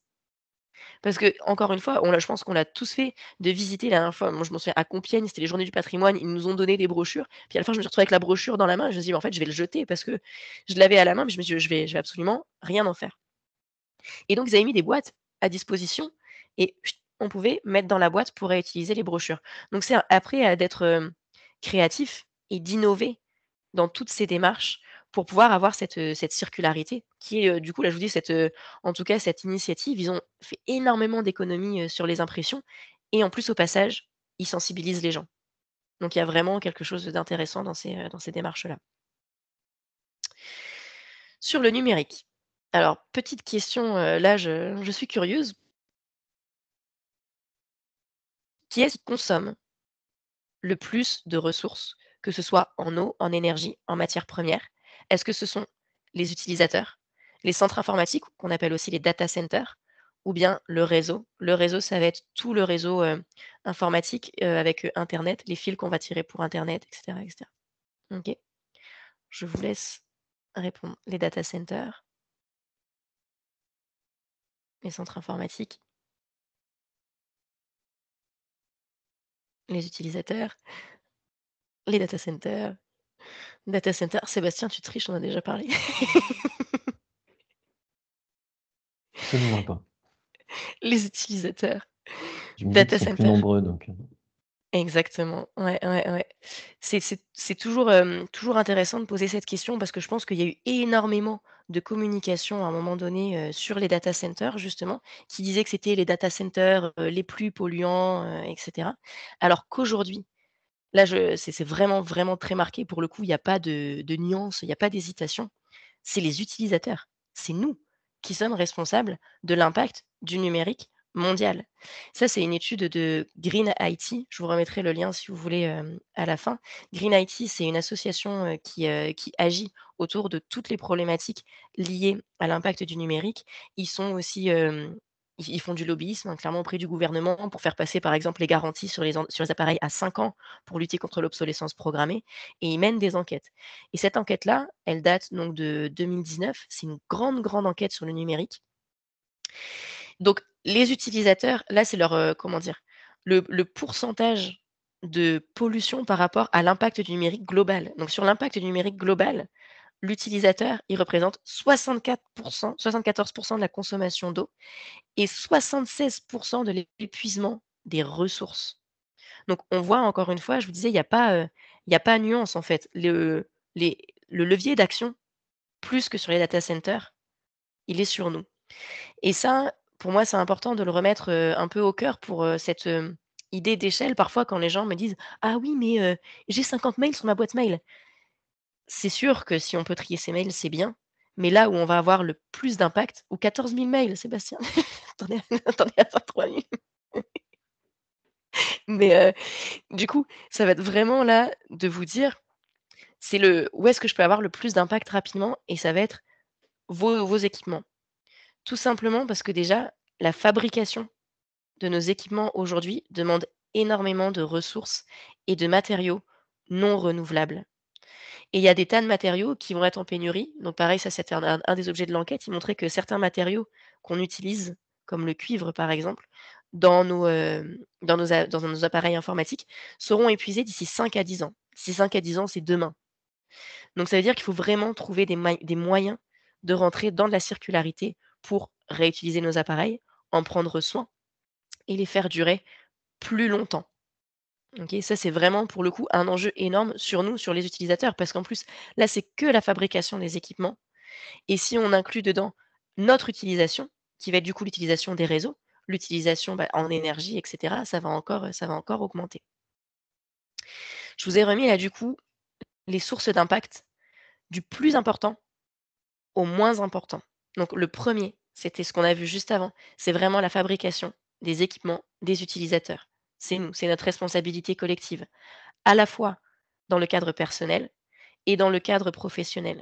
Parce que encore une fois, je pense qu'on l'a tous fait, de visiter la dernière fois, moi je m'en souviens à Compiègne, c'était les Journées du patrimoine, ils nous ont donné des brochures, puis à la fin je me suis retrouvée avec la brochure dans la main et je me suis dit: «Mais en fait je vais le jeter» parce que je l'avais à la main, mais je me suis dit: «Je vais absolument rien en faire» et donc ils avaient mis des boîtes à disposition et on pouvait mettre dans la boîte pour réutiliser les brochures. Donc c'est après d'être, créatif et d'innover dans toutes ces démarches pour pouvoir avoir cette circularité qui est, du coup, là, je vous dis en tout cas, cette initiative, ils ont fait énormément d'économies, sur les impressions et en plus, au passage, ils sensibilisent les gens. Donc il y a vraiment quelque chose d'intéressant dans ces démarches-là. Sur le numérique, alors petite question, là, je suis curieuse. Qui est-ce qui consomme le plus de ressources, que ce soit en eau, en énergie, en matières premières? Est-ce que ce sont les utilisateurs, les centres informatiques, qu'on appelle aussi les data centers, ou bien le réseau? Le réseau, ça va être tout le réseau, informatique, avec, internet, les fils qu'on va tirer pour internet et cetera et cetera. OK? Je vous laisse répondre. Les data centers, les centres informatiques, les utilisateurs, les data centers. Data center, Sébastien, tu triches, on a déjà parlé. Absolument pas. Les utilisateurs, Je me dis qu'ils data sont plus center. nombreux, donc Exactement. Ouais, ouais, ouais. C'est toujours, toujours intéressant de poser cette question parce que je pense qu'il y a eu énormément de communication à un moment donné, sur les data centers justement, qui disaient que c'était les data centers, les plus polluants, et cetera. Alors qu'aujourd'hui, là c'est vraiment, vraiment très marqué pour le coup, il y a pas de nuance, il y a pas d'hésitation. C'est les utilisateurs. C'est nous qui sommes responsables de l'impact du numérique mondial. Ça, c'est une étude de Green IT. Je vous remettrai le lien si vous voulez, à la fin. Green IT, c'est une association, qui agit autour de toutes les problématiques liées à l'impact du numérique. Ils sont aussi, ils font du lobbyisme, hein, clairement auprès du gouvernement pour faire passer, par exemple, les garanties sur les appareils à 5 ans pour lutter contre l'obsolescence programmée et ils mènent des enquêtes. Et cette enquête-là, elle date donc de 2019. C'est une grande, grande enquête sur le numérique. Donc les utilisateurs, là, c'est leur, comment dire? Le pourcentage de pollution par rapport à l'impact du numérique global. Donc sur l'impact du numérique global, l'utilisateur, il représente 74 de la consommation d'eau et 76 de l'épuisement des ressources. Donc on voit encore une fois, je vous disais, il y a pas nuance en fait. Les le levier d'action, plus que sur les data centers, il est sur nous. Et ça, pour moi, c'est important de le remettre, un peu au cœur pour, cette, idée d'échelle. Parfois, quand les gens me disent: «Ah oui, mais j'ai 50 mails sur ma boîte mail». C'est sûr que si on peut trier ses mails, c'est bien, mais là où on va avoir le plus d'impact ou 14 000 mails, Sébastien, tu en à 23 000. Mais du coup, ça va être vraiment là de vous dire, c'est le où est-ce que je peux avoir le plus d'impact rapidement et ça va être vos équipements. Tout simplement parce que déjà, la fabrication de nos équipements aujourd'hui demande énormément de ressources et de matériaux non renouvelables. Et il y a des tas de matériaux qui vont être en pénurie. Donc pareil, ça c'était un des objets de l'enquête. Il montrait que certains matériaux qu'on utilise, comme le cuivre par exemple, dans nos appareils informatiques, seront épuisés d'ici 5 à 10 ans. D'ici 5 à 10 ans, c'est demain. Donc ça veut dire qu'il faut vraiment trouver des moyens de rentrer dans de la circularité pour réutiliser nos appareils, en prendre soin et les faire durer plus longtemps. OK, ça, c'est vraiment pour le coup un enjeu énorme sur nous, sur les utilisateurs, parce qu'en plus, là, c'est que la fabrication des équipements et si on inclut dedans notre utilisation, qui va être du coup l'utilisation des réseaux, l'utilisation, bah, en énergie et cetera, ça va encore augmenter. Je vous ai remis là, du coup, les sources d'impact du plus important au moins important. Donc le premier, c'était ce qu'on a vu juste avant, c'est vraiment la fabrication des équipements des utilisateurs. C'est nous, c'est notre responsabilité collective, à la fois dans le cadre personnel et dans le cadre professionnel.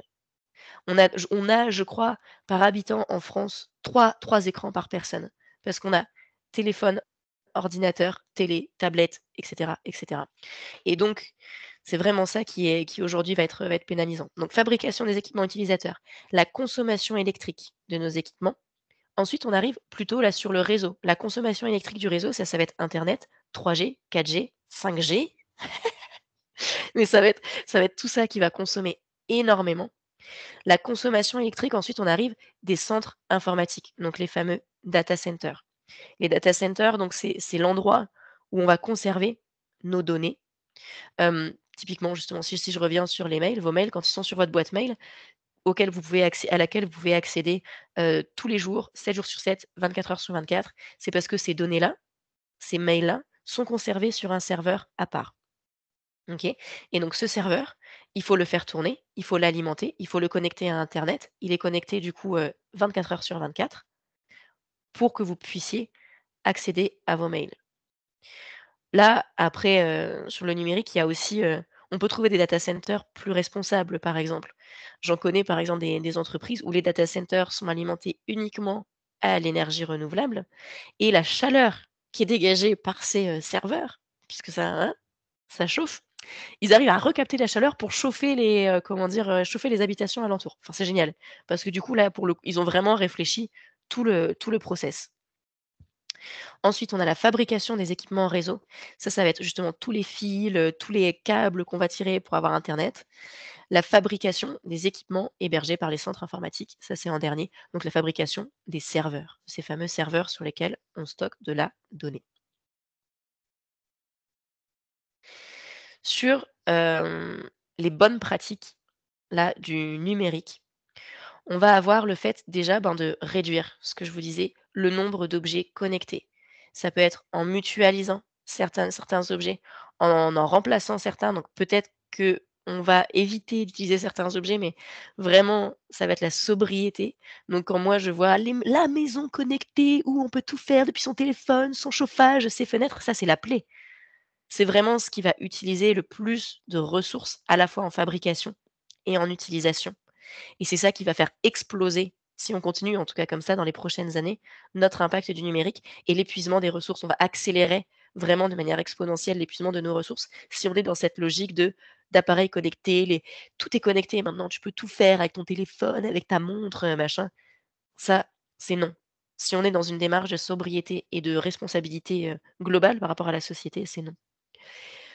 On a, je crois, par habitant en France, trois écrans par personne. Parce qu'on a téléphone, ordinateur, télé, tablette, etc., etc. Et donc, c'est vraiment ça qui aujourd'hui va être pénalisant. Donc, fabrication des équipements utilisateurs, la consommation électrique de nos équipements, Ensuite, on arrive plutôt là sur le réseau. La consommation électrique du réseau, ça va être internet, 3G, 4G, 5G, mais ça va être tout ça qui va consommer énormément. La consommation électrique, ensuite, on arrive des centres informatiques, donc les fameux data centers. Les data centers, donc c'est l'endroit où on va conserver nos données. Typiquement, justement, si je reviens sur les mails, vos mails, quand ils sont sur votre boîte mail, à laquelle vous pouvez accéder, tous les jours, 7 jours sur 7, 24 heures sur 24, c'est parce que ces données-là, ces mails-là, sont conservés sur un serveur à part. OK? Et donc ce serveur, il faut le faire tourner, il faut l'alimenter, il faut le connecter à internet. Il est connecté du coup, 24 heures sur 24 pour que vous puissiez accéder à vos mails. Là, après, sur le numérique, il y a aussi, on peut trouver des data centers plus responsables, par exemple. J'en connais, par exemple, des entreprises où les data centers sont alimentés uniquement à l'énergie renouvelable et la chaleur qui est dégagée par ces, serveurs, puisque ça chauffe, ils arrivent à recapter la chaleur pour chauffer comment dire? Chauffer les habitations alentours. Enfin, c'est génial parce que du coup, là, pour le coup, ils ont vraiment réfléchi tout le process. Ensuite, on a la fabrication des équipements réseau. Ça va être justement tous les fils, tous les câbles qu'on va tirer pour avoir internet. La fabrication des équipements hébergés par les centres informatiques, ça c'est en dernier. Donc la fabrication des serveurs, ces fameux serveurs sur lesquels on stocke de la donnée. Sur, les bonnes pratiques, là, du numérique, on va avoir le fait déjà, ben, de réduire, ce que je vous disais, le nombre d'objets connectés. Ça peut être en mutualisant certains objets, en remplaçant certains, donc peut-être que on va éviter d'utiliser certains objets, mais vraiment, ça va être la sobriété. Donc quand moi je vois la maison connectée où on peut tout faire depuis son téléphone, son chauffage, ses fenêtres, ça c'est la plaie. C'est vraiment ce qui va utiliser le plus de ressources, à la fois en fabrication et en utilisation. Et c'est ça qui va faire exploser, si on continue en tout cas comme ça dans les prochaines années, notre impact du numérique et l'épuisement des ressources. On va accélérer vraiment de manière exponentielle l'épuisement de nos ressources si on est dans cette logique d'appareils connectés, tout est connecté maintenant, tu peux tout faire avec ton téléphone, avec ta montre, machin. Ça, c'est non. Si on est dans une démarche de sobriété et de responsabilité, globale par rapport à la société, c'est non.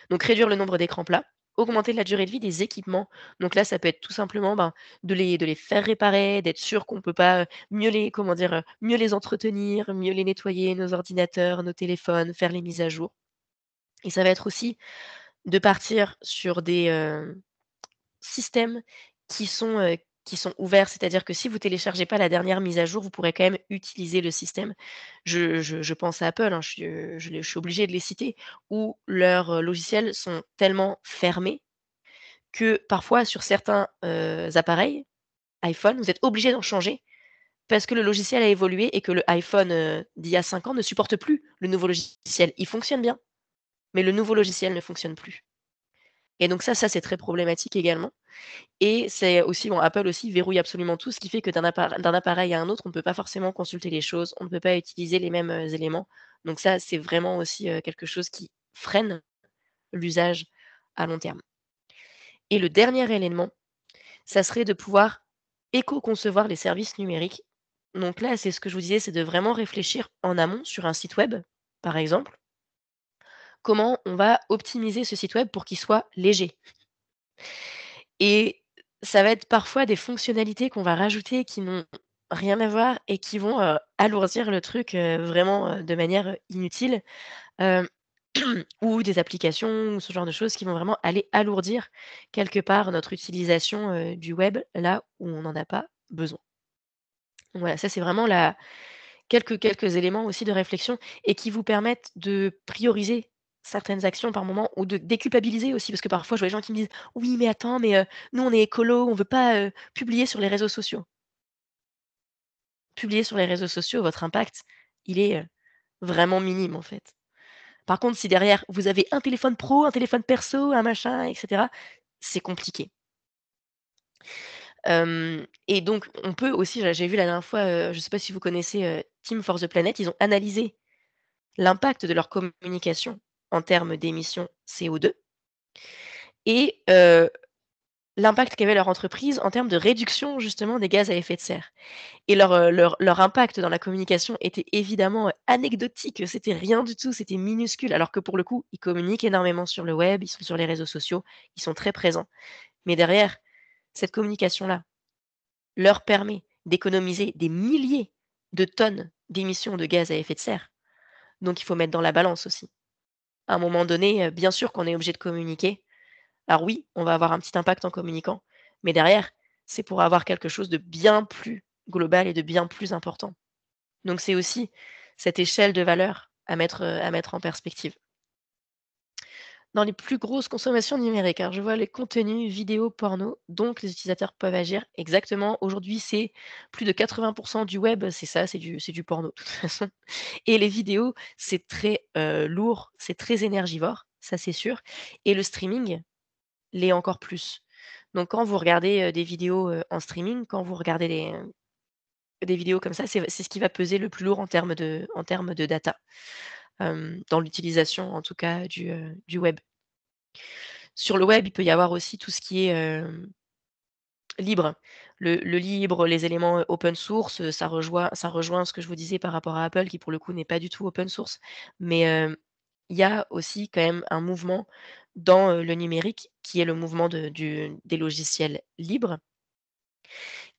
Donc réduire le nombre d'écrans plats, augmenter la durée de vie des équipements. Donc là, ça peut être tout simplement, ben, de les faire réparer, d'être sûr qu'on peut pas, mieux les comment dire? Mieux les entretenir, mieux les nettoyer, nos ordinateurs, nos téléphones, faire les mises à jour. Et ça va être aussi de partir sur des, systèmes qui sont, heu, qui sont ouverts. C'est-à-dire que si vous téléchargez pas la dernière mise à jour, vous pourrez quand même utiliser le système. Je pense à Apple, hein, je suis obligée de les citer, où leurs, logiciels sont tellement fermés que parfois sur certains, appareils, iPhone, vous êtes obligé d'en changer parce que le logiciel a évolué et que le iPhone, d'il y a 5 ans ne supporte plus le nouveau logiciel. Il fonctionne bien, mais le nouveau logiciel ne fonctionne plus et donc ça c'est très problématique également. Et c'est aussi bon, Apple aussi verrouille absolument tout, ce qui fait que d'un appareil à un autre, on ne peut pas forcément consulter les choses, on ne peut pas utiliser les mêmes, éléments. Donc ça, c'est vraiment aussi, quelque chose qui freine l'usage à long terme. Et le dernier élément, ça serait de pouvoir éco-concevoir les services numériques. Donc là, c'est ce que je vous disais, c'est de vraiment réfléchir en amont sur un site web, par exemple, comment on va optimiser ce site web pour qu'il soit léger. Et ça va être parfois des fonctionnalités qu'on va rajouter qui n'ont rien à voir et qui vont, alourdir le truc, vraiment, de manière, inutile, hem, ou des applications ou ce genre de choses qui vont vraiment aller alourdir quelque part notre utilisation, du web, là où on n'en a pas besoin. Voilà, ça c'est vraiment la quelques éléments aussi de réflexion et qui vous permettent de prioriser certaines actions par moment ou de déculpabiliser aussi. Parce que parfois, je vois des gens qui me disent: «Oui, mais attends, mais nous, on est écolo, on veut pas, publier sur les réseaux sociaux». Publier sur les réseaux sociaux, votre impact, il est, vraiment minime, en fait. Par contre, si derrière, vous avez un téléphone pro, un téléphone perso, un machin et cetera, c'est compliqué. Et donc on peut aussi, j'ai vu la dernière fois, je ne sais pas si vous connaissez, Team for the Planet, ils ont analysé l'impact de leur communication en termes d'émissions CO2 et l'impact qu'avait leur entreprise en termes de réduction justement des gaz à effet de serre. Et leur impact dans la communication était évidemment, anecdotique, c'était rien du tout, c'était minuscule. Alors que pour le coup, ils communiquent énormément sur le web, ils sont sur les réseaux sociaux, ils sont très présents. Mais derrière, cette communication-là leur permet d'économiser des milliers de tonnes d'émissions de gaz à effet de serre. Donc il faut mettre dans la balance aussi. À un moment donné, bien sûr qu'on est obligé de communiquer. Alors oui, on va avoir un petit impact en communiquant, mais derrière, c'est pour avoir quelque chose de bien plus global et de bien plus important. Donc c'est aussi cette échelle de valeur à mettre en perspective. Dans les plus grosses consommations numériques, alors je vois les contenus vidéo porno, donc les utilisateurs peuvent agir exactement. Aujourd'hui, c'est plus de 80 du web, c'est ça, c'est du porno de toute façon. Et les vidéos, c'est très, lourd, c'est très énergivore, ça c'est sûr. Et le streaming l'est encore plus. Donc quand vous regardez, des vidéos, en streaming, quand vous regardez des vidéos comme ça, c'est ce qui va peser le plus lourd en termes de data, dans l'utilisation en tout cas du web. Sur le web, il peut y avoir aussi tout ce qui est, libre. Le libre, les éléments, open source, ça rejoint ce que je vous disais par rapport à Apple qui pour le coup n'est pas du tout open source. Mais, il y a aussi quand même un mouvement dans, le numérique qui est le mouvement des logiciels libres,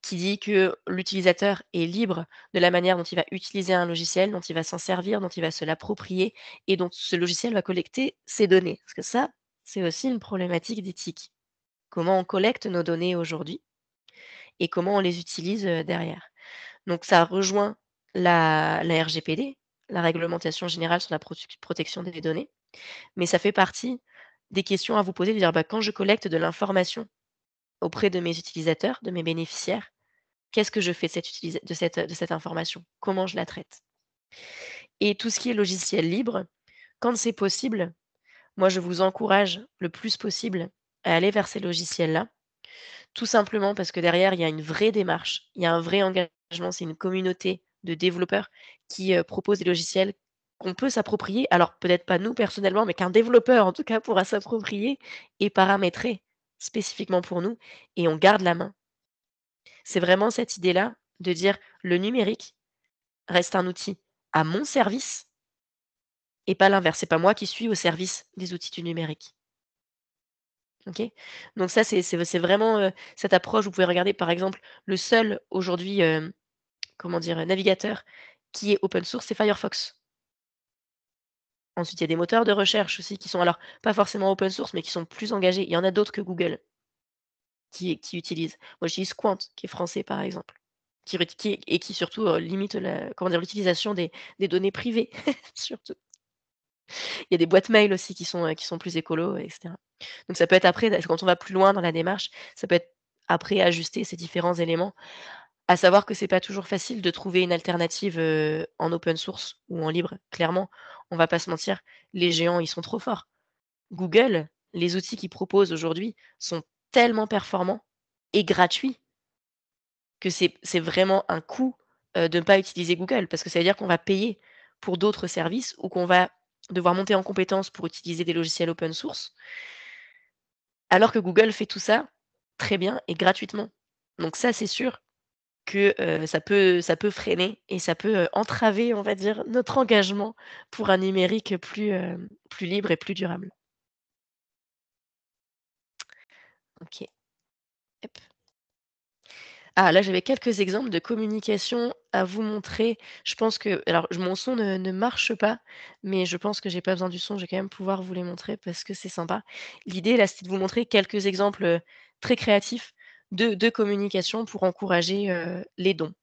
qui dit que l'utilisateur est libre de la manière dont il va utiliser un logiciel, dont il va s'en servir, dont il va se l'approprier et dont ce logiciel va collecter ses données. Parce que ça, c'est aussi une problématique d'éthique. Comment on collecte nos données aujourd'hui et comment on les utilise, derrière. Donc ça rejoint la RGPD, la Réglementation générale sur la protection des données, mais ça fait partie des questions à vous poser, de dire: «Bah, quand je collecte de l'information auprès de mes utilisateurs, de mes bénéficiaires, qu'est-ce que je fais de cette information? Comment je la traite?» Et tout ce qui est logiciel libre, quand c'est possible, moi je vous encourage le plus possible à aller vers ces logiciels-là. Tout simplement parce que derrière, il y a une vraie démarche, il y a un vrai engagement, c'est une communauté de développeurs qui, proposent des logiciels qu'on peut s'approprier. Alors peut-être pas nous personnellement, mais qu'un développeur en tout cas pourra s'approprier et paramétrer spécifiquement pour nous et on garde la main. C'est vraiment cette idée-là de dire: «Le numérique reste un outil à mon service et pas l'inverse. C'est pas moi qui suis au service des outils du numérique». OK? Donc ça, c'est vraiment, cette approche. Vous pouvez regarder par exemple le seul aujourd'hui, comment dire? Navigateur qui est open source, c'est Firefox. Ensuite, il y a des moteurs de recherche aussi qui sont alors pas forcément open source, mais qui sont plus engagés. Il y en a d'autres que Google qui utilisent. Moi, j'utilise Qwant qui est français par exemple, qui surtout, limite comment dire? L'utilisation des données privées surtout. Il y a des boîtes mail aussi qui sont plus écolos et cetera. Donc ça peut être après, quand on va plus loin dans la démarche, ça peut être après ajuster ces différents éléments. À savoir que c'est pas toujours facile de trouver une alternative, en open source ou en libre. Clairement, on va pas se mentir, les géants, ils sont trop forts. Google, les outils qu'ils proposent aujourd'hui sont tellement performants et gratuits que c'est vraiment un coût, de ne pas utiliser Google. Parce que ça veut dire qu'on va payer pour d'autres services ou qu'on va devoir monter en compétences pour utiliser des logiciels open source, alors que Google fait tout ça très bien et gratuitement. Donc ça, c'est sûr que, ça peut freiner et ça peut, entraver, on va dire, notre engagement pour un numérique plus libre et plus durable. OK, hop. Ah là, j'avais quelques exemples de communication à vous montrer. Je pense que alors mon son ne marche pas, mais je pense que j'ai pas besoin du son, je vais quand même pouvoir vous les montrer parce que c'est sympa. L'idée là, c'était de vous montrer quelques exemples, très créatifs de communication pour encourager, les dons.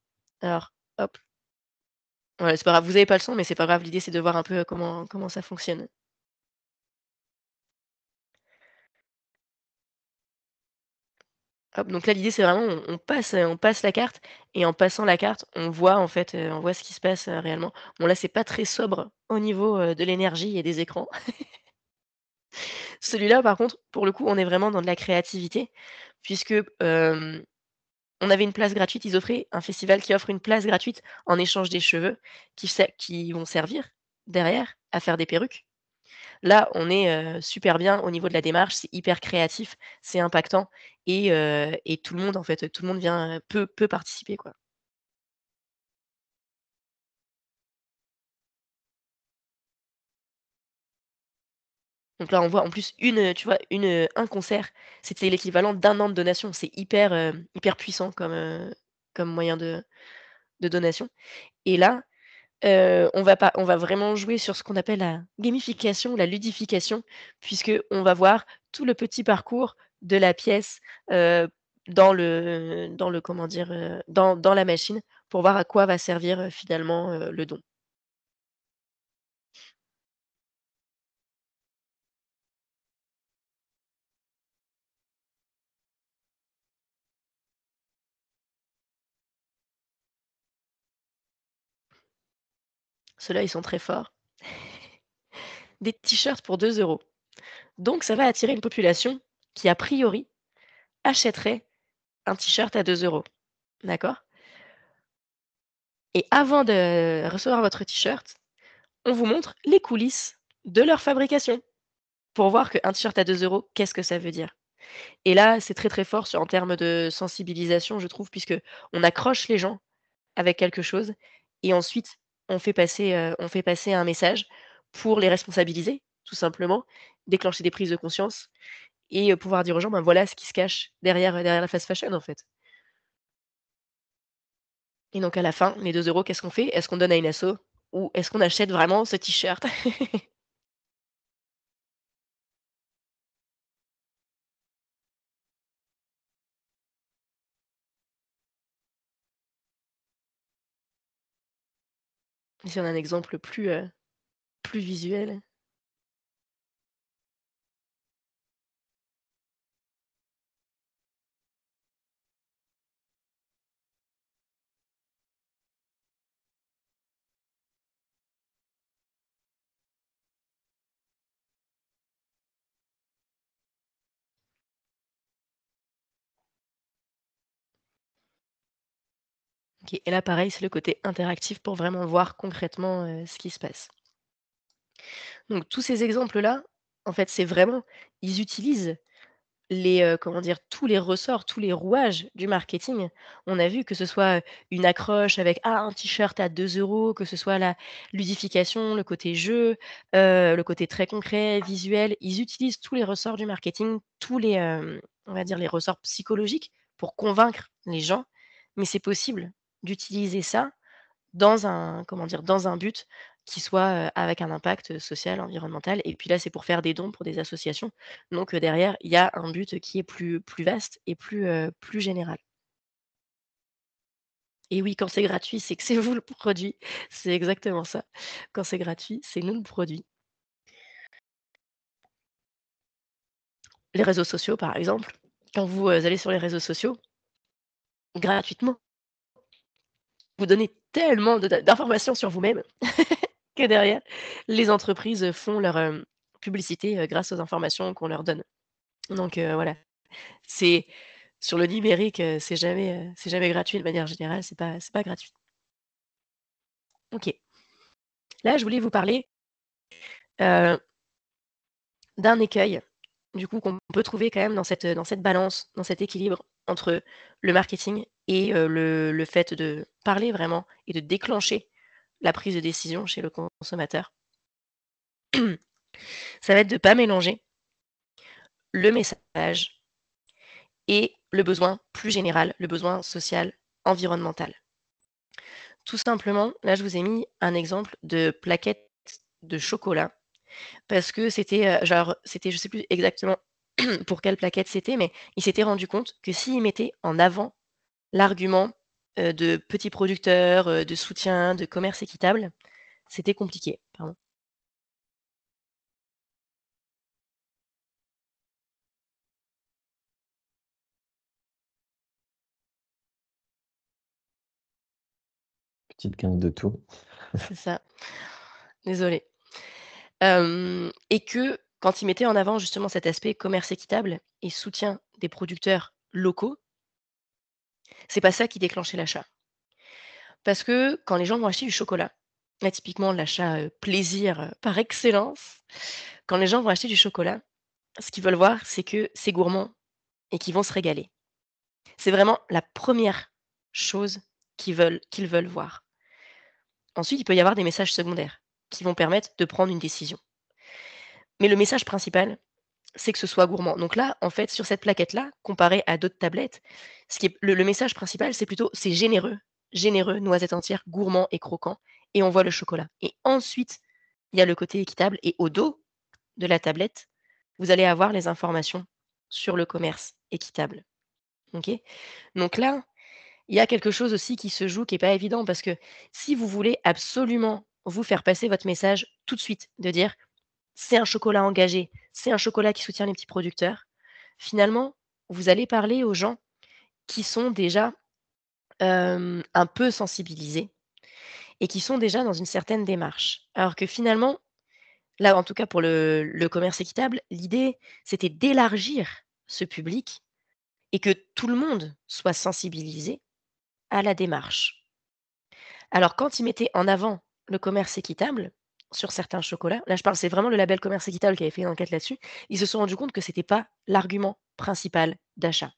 Alors hop, ouais, c'est pas grave, vous avez pas le son, mais c'est pas grave, l'idée c'est de voir un peu, comment ça fonctionne. Hop, donc là, l'idée, c'est vraiment on passe la carte et en passant la carte, on voit en fait, on voit ce qui se passe, réellement. Bon là, c'est pas très sobre au niveau, de l'énergie et des écrans. Celui-là, par contre, pour le coup, on est vraiment dans de la créativité puisque, on avait une place gratuite. Ils offraient un festival qui offre une place gratuite en échange des cheveux qui vont servir derrière à faire des perruques. Là, on est, super bien au niveau de la démarche, c'est hyper créatif, c'est impactant et tout le monde, en fait, tout le monde vient, peut participer, quoi. Donc là, on voit en plus tu vois, un concert, c'était l'équivalent d'1 an de donation. C'est hyper, hyper puissant comme moyen de donation et là, on va vraiment jouer sur ce qu'on appelle la gamification, la ludification, puisque on va voir tout le petit parcours de la pièce, heu, dans le comment dire? Dans la machine pour voir à quoi va servir, finalement, le don. Ceux-là, ils sont très forts. Des t-shirts pour 2 €. Donc ça va attirer une population qui, a priori, achèterait un t-shirt à 2 €. D'accord? Et avant de recevoir votre t-shirt, on vous montre les coulisses de leur fabrication pour voir qu'un t-shirt à 2 €, qu'est-ce que ça veut dire? Et là, c'est très, très fort en termes de sensibilisation, je trouve, puisque on accroche les gens avec quelque chose et ensuite on fait passer un message pour les responsabiliser, tout simplement, déclencher des prises de conscience et pouvoir dire aux gens: «Ben, voilà ce qui se cache derrière la fast fashion, en fait». Et donc à la fin, les 2 €, qu'est-ce qu'on fait? Est-ce qu'on donne à une asso ou est-ce qu'on achète vraiment ce t-shirt? Si on a un exemple plus visuel. OK et là pareil, c'est le côté interactif pour vraiment voir concrètement, ce qui se passe. Donc tous ces exemples-là, en fait, c'est vraiment ils utilisent comment dire? Tous les ressorts, tous les rouages du marketing. On a vu que ce soit, une accroche avec: «Ah, un t-shirt à 2 €, que ce soit la ludification, le côté jeu, le côté très concret, visuel. Ils utilisent tous les ressorts du marketing, tous les, on va dire les ressorts psychologiques pour convaincre les gens, mais c'est possible d'utiliser ça dans un comment dire? Dans un but qui soit, avec un impact, social, environnemental et puis là, c'est pour faire des dons pour des associations. Donc, derrière, il y a un but qui est plus vaste et plus général. Et oui, quand c'est gratuit, c'est que c'est vous le produit. C'est exactement ça. Quand c'est gratuit, c'est nous le produit. Les réseaux sociaux, par exemple, quand vous, allez sur les réseaux sociaux, gratuitement, vous donnez tellement d'informations sur vous-même que derrière, les entreprises, font leur, publicité, grâce aux informations qu'on leur donne. Donc voilà, c'est sur le numérique, c'est jamais gratuit de manière générale, c'est pas gratuit. OK. Là, je voulais vous parler, heu, d'un écueil, du coup, qu'on peut trouver quand même dans cette balance, dans cet équilibre entre le marketing et le fait de parler vraiment et de déclencher la prise de décision chez le consommateur. Ça va être de pas mélanger le message et le besoin plus général, le besoin social, environnemental. Tout simplement, là, je vous ai mis un exemple de plaquette de chocolat parce que c'était, genre, c'était je sais plus exactement pour quelle plaquette c'était, mais il s'était rendu compte que s'il mettait en avant l'argument, de petits producteurs, de soutien, de commerce équitable, c'était compliqué. Pardon. Petite quinte de tout. C'est ça, désolée. Et que quand il mettait en avant justement cet aspect commerce équitable et soutien des producteurs locaux, c'est pas ça qui déclenchait l'achat. Parce que quand les gens vont acheter du chocolat, là typiquement l'achat, plaisir, par excellence, quand les gens vont acheter du chocolat, ce qu'ils veulent voir, c'est que c'est gourmand et qu'ils vont se régaler. C'est vraiment la première chose qu'ils veulent voir. Ensuite, il peut y avoir des messages secondaires qui vont permettre de prendre une décision. Mais le message principal, c'est que ce soit gourmand. Donc là, en fait, sur cette plaquette-là, comparé à d'autres tablettes, ce qui est le message principal, c'est plutôt c'est généreux, généreux, noisettes entières, gourmand et croquant, et on voit le chocolat. Et ensuite, il y a le côté équitable et au dos de la tablette, vous allez avoir les informations sur le commerce équitable. OK? Donc là, il y a quelque chose aussi qui se joue qui est pas évident parce que si vous voulez absolument vous faire passer votre message tout de suite, de dire: «C'est un chocolat engagé, c'est un chocolat qui soutient les petits producteurs», finalement, vous allez parler aux gens qui sont déjà, un peu sensibilisés et qui sont déjà dans une certaine démarche. Alors que finalement, là, en tout cas pour le commerce équitable, l'idée, c'était d'élargir ce public et que tout le monde soit sensibilisé à la démarche. Alors quand ils mettaient en avant le commerce équitable, sur certains chocolats, là je parle c'est vraiment le label commerce équitable qui avait fait une enquête là-dessus, ils se sont rendus compte que c'était pas l'argument principal d'achat.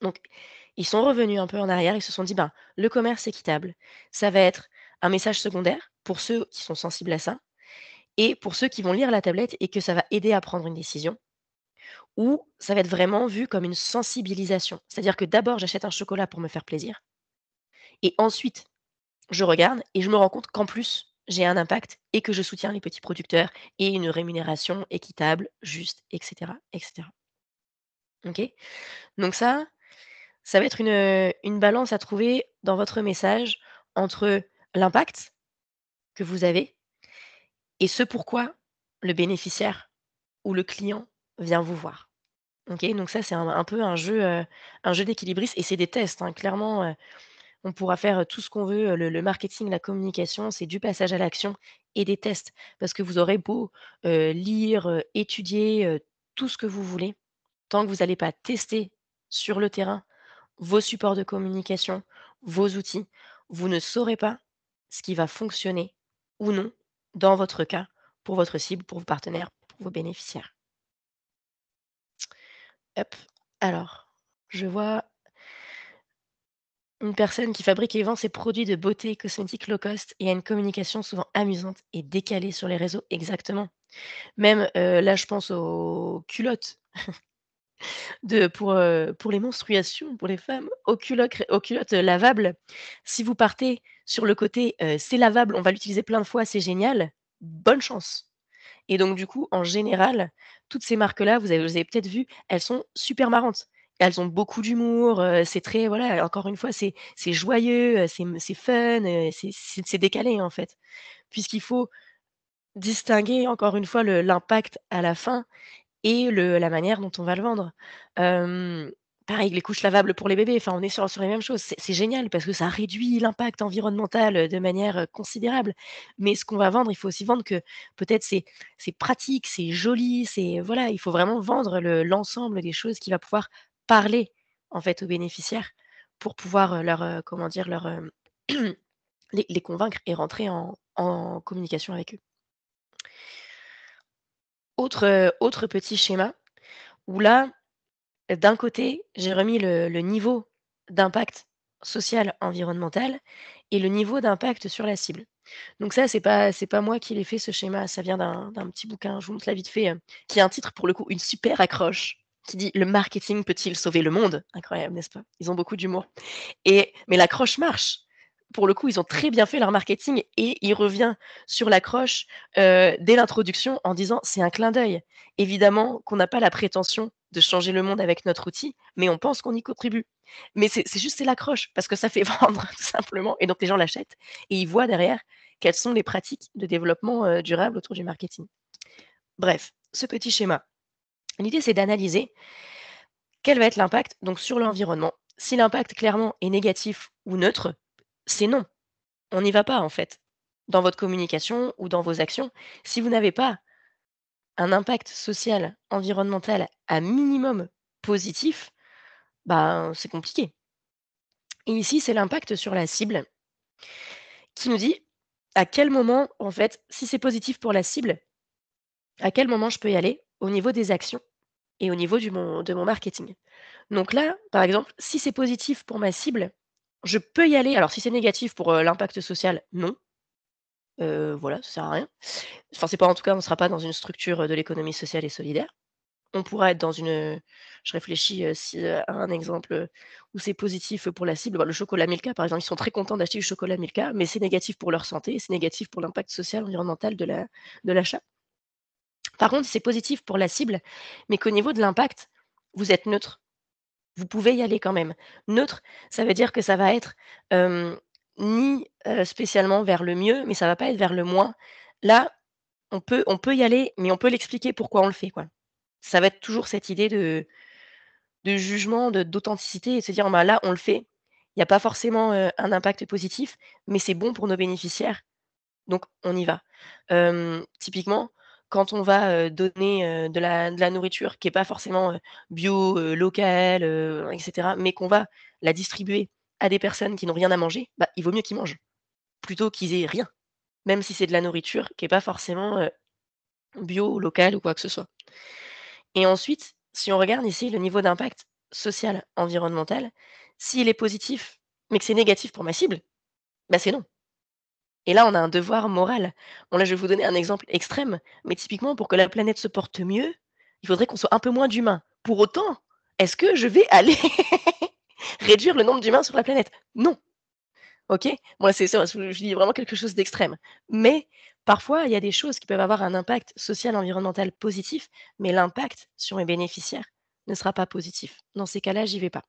Donc ils sont revenus un peu en arrière, ils se sont dit: «Ben, le commerce équitable, ça va être un message secondaire pour ceux qui sont sensibles à ça et pour ceux qui vont lire la tablette et que ça va aider à prendre une décision, ou ça va être vraiment vu comme une sensibilisation». C'est-à-dire que d'abord j'achète un chocolat pour me faire plaisir et ensuite je regarde et je me rends compte qu'en plus, j'ai un impact et que je soutiens les petits producteurs et une rémunération équitable, juste, et cetera, et cetera. OK? Donc ça va être une balance à trouver dans votre message entre l'impact que vous avez et ce pourquoi le bénéficiaire ou le client vient vous voir. OK? Donc ça, c'est un peu un jeu d'équilibriste et c'est des tests, hein. Clairement, on pourra faire, tout ce qu'on veut, le marketing, la communication, c'est du passage à l'action et des tests. Parce que vous aurez beau, lire, étudier, tout ce que vous voulez, tant que vous n'allez pas tester sur le terrain vos supports de communication, vos outils, vous ne saurez pas ce qui va fonctionner ou non dans votre cas, pour votre cible, pour vos partenaires, pour vos bénéficiaires. Hop, alors, je vois une personne qui fabrique et vend ses produits de beauté cosmétique low cost et a une communication souvent amusante et décalée sur les réseaux. Exactement. Même, là, je pense aux culottes pour les menstruations, pour les femmes, aux culottes, lavables. Si vous partez sur le côté, c'est lavable, on va l'utiliser plein de fois, c'est génial, bonne chance. Et donc du coup, en général, toutes ces marques-là, vous avez peut-être vu, elles sont super marrantes. Elles ont beaucoup d'humour, c'est très voilà, encore une fois, c'est joyeux, c'est fun, c'est décalé, en fait. Puisqu'il faut distinguer, encore une fois, l'impact à la fin et la manière dont on va le vendre. Hem, Pareil, les couches lavables pour les bébés, enfin, on est sur les mêmes choses. C'est génial parce que ça réduit l'impact environnemental, de manière, considérable. Mais ce qu'on va vendre, il faut aussi vendre que peut-être c'est pratique, c'est joli, c'est voilà, il faut vraiment vendre l'ensemble des choses qui va pouvoir parler, en fait, aux bénéficiaires pour pouvoir, leur, comment dire? Leur, les convaincre et rentrer en communication avec eux. Autre petit schéma où là, d'un côté, j'ai remis le niveau d'impact social, environnemental et le niveau d'impact sur la cible. Donc ça, c'est pas moi qui l'ai fait ce schéma, ça vient d'un petit bouquin, je vous montre là vite fait, qui a un titre pour le coup, une super accroche, qui dit: «Le marketing peut-il sauver le monde?» Incroyable, n'est-ce pas? Ils ont beaucoup d'humour mais l'accroche marche. Pour le coup, ils ont très bien fait leur marketing et il revient sur l'accroche, dès l'introduction en disant: «C'est un clin d'œil». Évidemment qu'on n'a pas la prétention de changer le monde avec notre outil, mais on pense qu'on y contribue. Mais c'est l'accroche parce que ça fait vendre tout simplement et donc les gens l'achètent et ils voient derrière quelles sont les pratiques de développement, durable autour du marketing. Bref, ce petit schéma, l'idée c'est d'analyser quel va être l'impact donc sur l'environnement. Si l'impact clairement est négatif ou neutre, c'est non. On n'y va pas en fait. Dans votre communication ou dans vos actions, si vous n'avez pas un impact social, environnemental à minimum positif, ben, c'est compliqué. Et ici, c'est l'impact sur la cible qui nous dit à quel moment, en fait, si c'est positif pour la cible, À quel moment je peux y aller? Au niveau des actions et au niveau de mon marketing. Donc là, par exemple, si c'est positif pour ma cible, je peux y aller. Alors si c'est négatif pour, l'impact social, non, voilà, ça sert à rien. Enfin, c'est pas en tout cas, on ne sera pas dans une structure, de l'économie sociale et solidaire. On pourra être dans une, je réfléchis, si, à un exemple, où c'est positif, pour la cible, bah, le chocolat Milka, par exemple, ils sont très contents d'acheter du chocolat Milka, mais c'est négatif pour leur santé, c'est négatif pour l'impact social, environnemental de l'achat. Par contre, si c'est positif pour la cible, mais qu'au niveau de l'impact, vous êtes neutre. Vous pouvez y aller quand même. Neutre, ça veut dire que ça va être, hem, ni, spécialement vers le mieux, mais ça va pas être vers le moins. Là, on peut y aller, mais on peut l'expliquer pourquoi on le fait, quoi. Ça va être toujours cette idée de jugement, d'authenticité et de se dire: «Bah, là, on le fait. Il y a pas forcément, un impact positif, mais c'est bon pour nos bénéficiaires, donc on y va». Typiquement, quand on va, donner, de la nourriture qui est pas forcément, bio, locale, et cetera, mais qu'on va la distribuer à des personnes qui n'ont rien à manger, bah, il vaut mieux qu'ils mangent, plutôt qu'ils aient rien, même si c'est de la nourriture qui est pas forcément, bio, locale ou quoi que ce soit. Et ensuite, si on regarde ici le niveau d'impact social, environnemental, s'il est positif, mais que c'est négatif pour ma cible, bah, c'est non. Et là, on a un devoir moral. Bon là, je vais vous donner un exemple extrême, mais typiquement pour que la planète se porte mieux, il faudrait qu'on soit un peu moins d'humains. Pour autant, est-ce que je vais aller réduire le nombre d'humains sur la planète? Non, OK? Moi, c'est ça, je dis vraiment quelque chose d'extrême. Mais parfois, il y a des choses qui peuvent avoir un impact social, environnemental positif, mais l'impact sur mes bénéficiaires ne sera pas positif. Dans ces cas-là, j'y vais pas.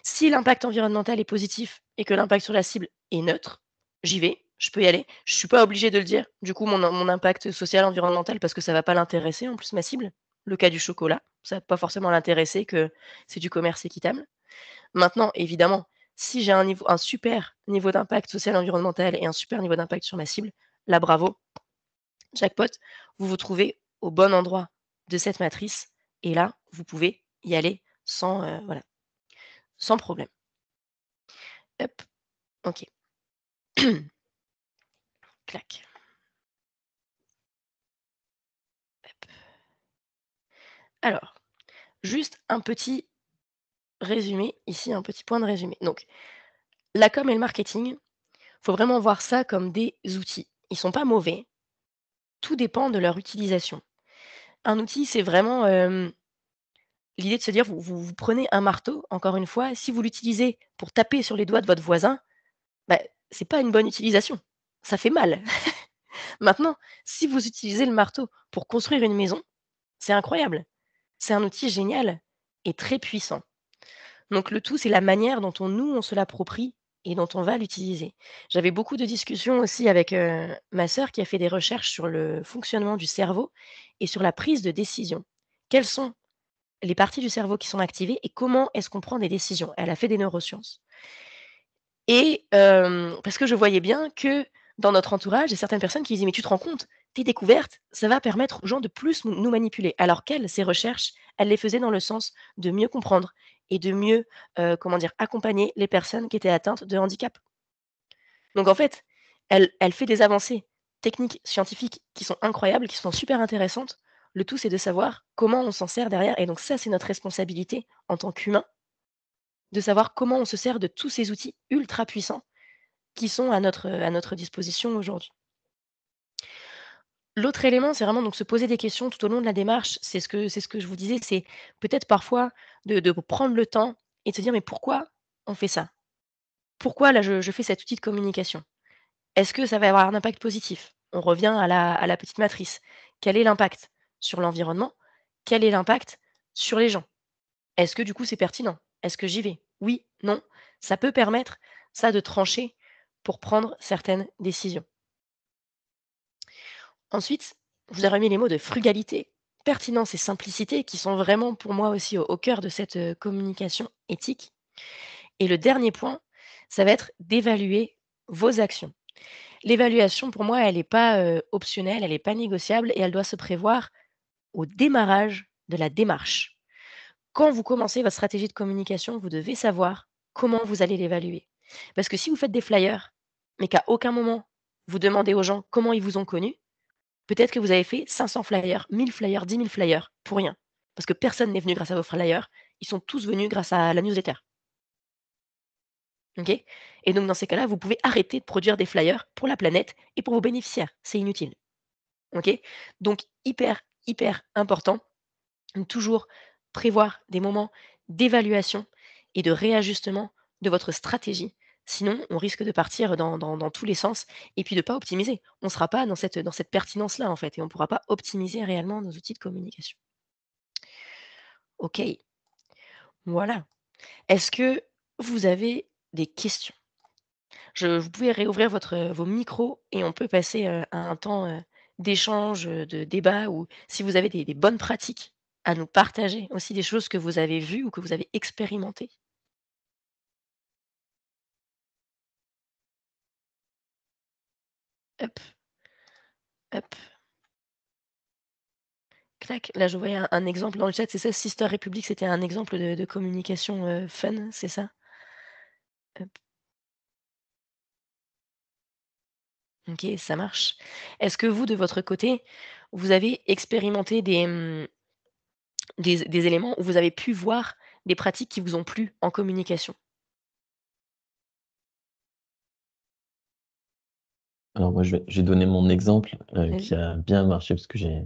Si l'impact environnemental est positif et que l'impact sur la cible est neutre, j'y vais, je peux y aller. Je suis pas obligée de le dire, du coup, mon impact social, environnemental, parce que ça va pas l'intéresser en plus ma cible. Le cas du chocolat, ça va pas forcément l'intéresser que c'est du commerce équitable. Maintenant, évidemment, si j'ai un super niveau d'impact social, environnemental et un super niveau d'impact sur ma cible, là, bravo, jackpot, vous vous trouvez au bon endroit de cette matrice et là, vous pouvez y aller sans, voilà, sans problème. Hop, OK. Clac. Alors, juste un petit résumé, ici un petit point de résumé. Donc, la com et le marketing, faut vraiment voir ça comme des outils. Ils sont pas mauvais, tout dépend de leur utilisation. Un outil, c'est vraiment, l'idée de se dire, vous prenez un marteau, encore une fois, si vous l'utilisez pour taper sur les doigts de votre voisin, bah, c'est pas une bonne utilisation, ça fait mal. Maintenant, si vous utilisez le marteau pour construire une maison, c'est incroyable. C'est un outil génial et très puissant. Donc le tout, c'est la manière dont on se l'approprie et dont on va l'utiliser. J'avais beaucoup de discussions aussi avec, ma sœur qui a fait des recherches sur le fonctionnement du cerveau et sur la prise de décision. Quelles sont les parties du cerveau qui sont activées et comment est-ce qu'on prend des décisions? Elle a fait des neurosciences et parce que je voyais bien que dans notre entourage, il y a certaines personnes qui disaient: «Mais tu te rends compte? Tes découvertes, ça va permettre aux gens de plus nous manipuler». Alors qu'elle, ses recherches, elle les faisait dans le sens de mieux comprendre et de mieux, comment dire? Accompagner les personnes qui étaient atteintes de handicap. Donc en fait, elle fait des avancées techniques, scientifiques qui sont incroyables, qui sont super intéressantes. Le tout, c'est de savoir comment on s'en sert derrière et donc ça, c'est notre responsabilité en tant qu'humain, de savoir comment on se sert de tous ces outils ultra puissants qui sont à notre disposition aujourd'hui. L'autre élément, c'est vraiment donc se poser des questions tout au long de la démarche. C'est ce que je vous disais, c'est peut-être parfois de prendre le temps et de se dire: «Mais pourquoi on fait ça? Pourquoi là je fais cet outil de communication? Est-ce que ça va avoir un impact positif?» On revient à la petite matrice. Quel est l'impact sur l'environnement? Quel est l'impact sur les gens? Est-ce que du coup c'est pertinent? Est-ce que j'y vais? Oui? Non? Ça peut permettre, ça, de trancher pour prendre certaines décisions. Ensuite, vous avez mis les mots de frugalité, pertinence et simplicité qui sont vraiment pour moi aussi au cœur de cette, communication éthique. Et le dernier point, ça va être d'évaluer vos actions. L'évaluation pour moi, elle n'est pas, optionnelle, elle n'est pas négociable et elle doit se prévoir au démarrage de la démarche. Quand vous commencez votre stratégie de communication, vous devez savoir comment vous allez l'évaluer. Parce que si vous faites des flyers, mais qu'à aucun moment vous demandez aux gens comment ils vous ont connu, Peut-être que vous avez fait 500 flyers, 1000 flyers, 10 000 flyers pour rien. Parce que personne n'est venu grâce à vos flyers, ils sont tous venus grâce à la newsletter. OK? Et donc dans ces cas-là, vous pouvez arrêter de produire des flyers pour la planète et pour vos bénéficiaires. C'est inutile. OK? Donc hyper, hyper important, toujours prévoir des moments d'évaluation et de réajustement de votre stratégie. Sinon, on risque de partir dans tous les sens et puis de pas optimiser. On ne sera pas dans cette pertinence-là, en fait, et on ne pourra pas optimiser réellement nos outils de communication. OK, voilà. Est-ce que vous avez des questions? Vous pouvez réouvrir vos micros et on peut passer, à un temps, d'échange, de débat, ou si vous avez des bonnes pratiques à nous partager, aussi des choses que vous avez vues ou que vous avez expérimentées. Hop, hop, clac. Là, je voyais un exemple dans le chat, c'est ça? Sister Republic, c'était un exemple de communication, fun, c'est ça? Hop, OK, ça marche. Est-ce que vous, de votre côté, vous avez expérimenté des éléments où vous avez pu voir des pratiques qui vous ont plu en communication? Alors moi, je vais donner mon exemple qui Vas-y. a bien marché parce que j'ai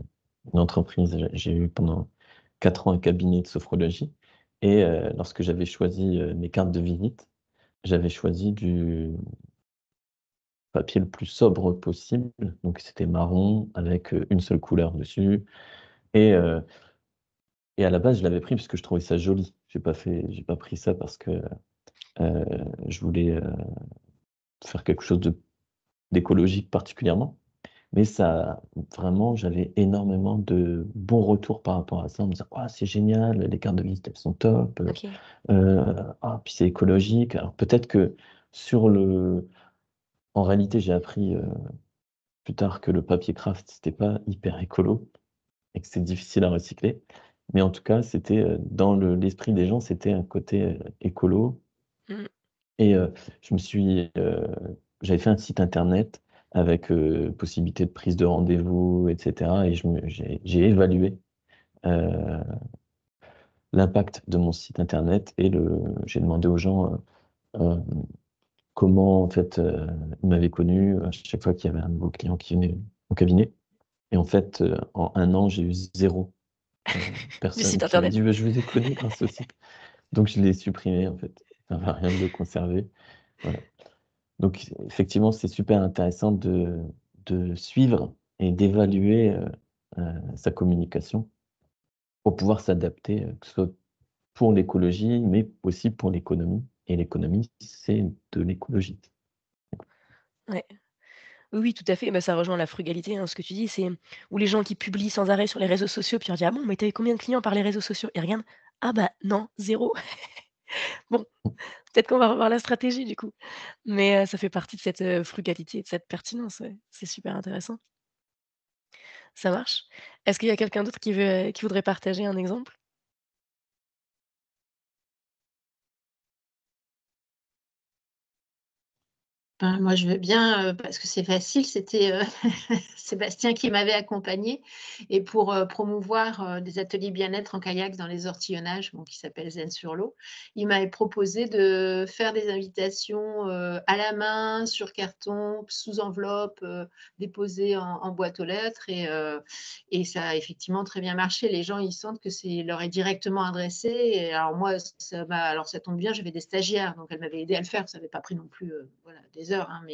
une entreprise, j'ai eu pendant 4 ans un cabinet de sophrologie et lorsque j'avais choisi mes cartes de visite, j'avais choisi du papier le plus sobre possible. Donc c'était marron avec une seule couleur dessus et heu et à la base, je l'avais pris parce que je trouvais ça joli. J'ai pas pris ça parce que heu, je voulais faire quelque chose d'écologique particulièrement. Mais ça vraiment, j'avais énormément de bons retours par rapport à ça, en me disant: «Ah, c'est génial, les cartes de visite, elles sont top, OK. heu, ah, puis c'est écologique». Alors peut-être que sur le en réalité, j'ai appris, plus tard que le papier craft, c'était pas hyper écolo et que c'est difficile à recycler. Mais en tout cas, c'était, dans l'esprit des gens, c'était un côté, écolo Mmh. et je me suis, j'avais fait un site internet avec, possibilité de prise de rendez-vous et cetera et j'ai évalué, heu, l'impact de mon site internet et j'ai demandé aux gens, hem, comment en fait, ils m'avaient connu, à chaque fois qu'il y avait un nouveau client qui venait au cabinet et en fait, en 1 an, j'ai eu 0 Du personne site qui m'a internet. dit: «Bah, je vous ai connu grâce au site». Donc je l'ai supprimé en fait. Ça sert à rien de le conserver, voilà. Donc effectivement, c'est super intéressant de suivre et d'évaluer, sa communication pour pouvoir s'adapter, que ce soit pour l'écologie, mais aussi pour l'économie et l'économie, c'est de l'écologie. Ouais. Oui, oui, tout à fait. Bah, ça rejoint la frugalité, hein, ce que tu dis, c'est ou les gens qui publient sans arrêt sur les réseaux sociaux, puis on dit: «Ah bon, mais tu combien de clients par les réseaux sociaux?» Ils regardent: «Ah bah non, zéro. Bon, peut-être qu'on va revoir la stratégie du coup. Mais ça fait partie de cette, frugalité, de cette pertinence, ouais. C'est super intéressant. Ça marche. Est-ce qu'il y a quelqu'un d'autre qui voudrait partager un exemple? Ben, moi, je veux bien, parce que c'est facile. C'était, Sébastien qui m'avait accompagnée et pour, promouvoir, des ateliers bien-être en kayak dans les ortillonnages, bon, qui s'appelle Zen sur l'eau. Il m'avait proposé de faire des invitations, à la main, sur carton, sous enveloppe, déposées en boîte aux lettres et ça a effectivement très bien marché. Les gens, ils sentent que c'est leur est directement adressé et alors moi, alors ça tombe bien, j'avais des stagiaires, donc elles m'avaient aidée à le faire. Ça n'avait pas pris non plus, voilà, des heures, hein,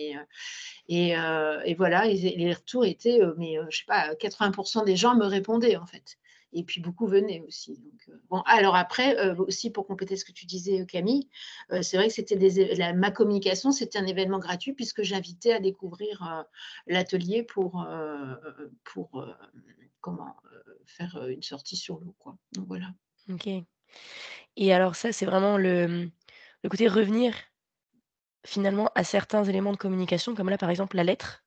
et voilà, et les retours étaient, je sais pas, 80 des gens me répondaient, en fait, et puis beaucoup venaient aussi, donc bon, alors après, aussi pour compléter ce que tu disais, Camille, c'est vrai que c'était des é la ma communication, c'était un événement gratuit puisque j'invitais à découvrir, l'atelier pour comment, faire, une sortie sur l'eau, quoi, donc voilà. OK. Et alors ça, c'est vraiment le côté revenir finalement à certains éléments de communication, comme là, par exemple, la lettre.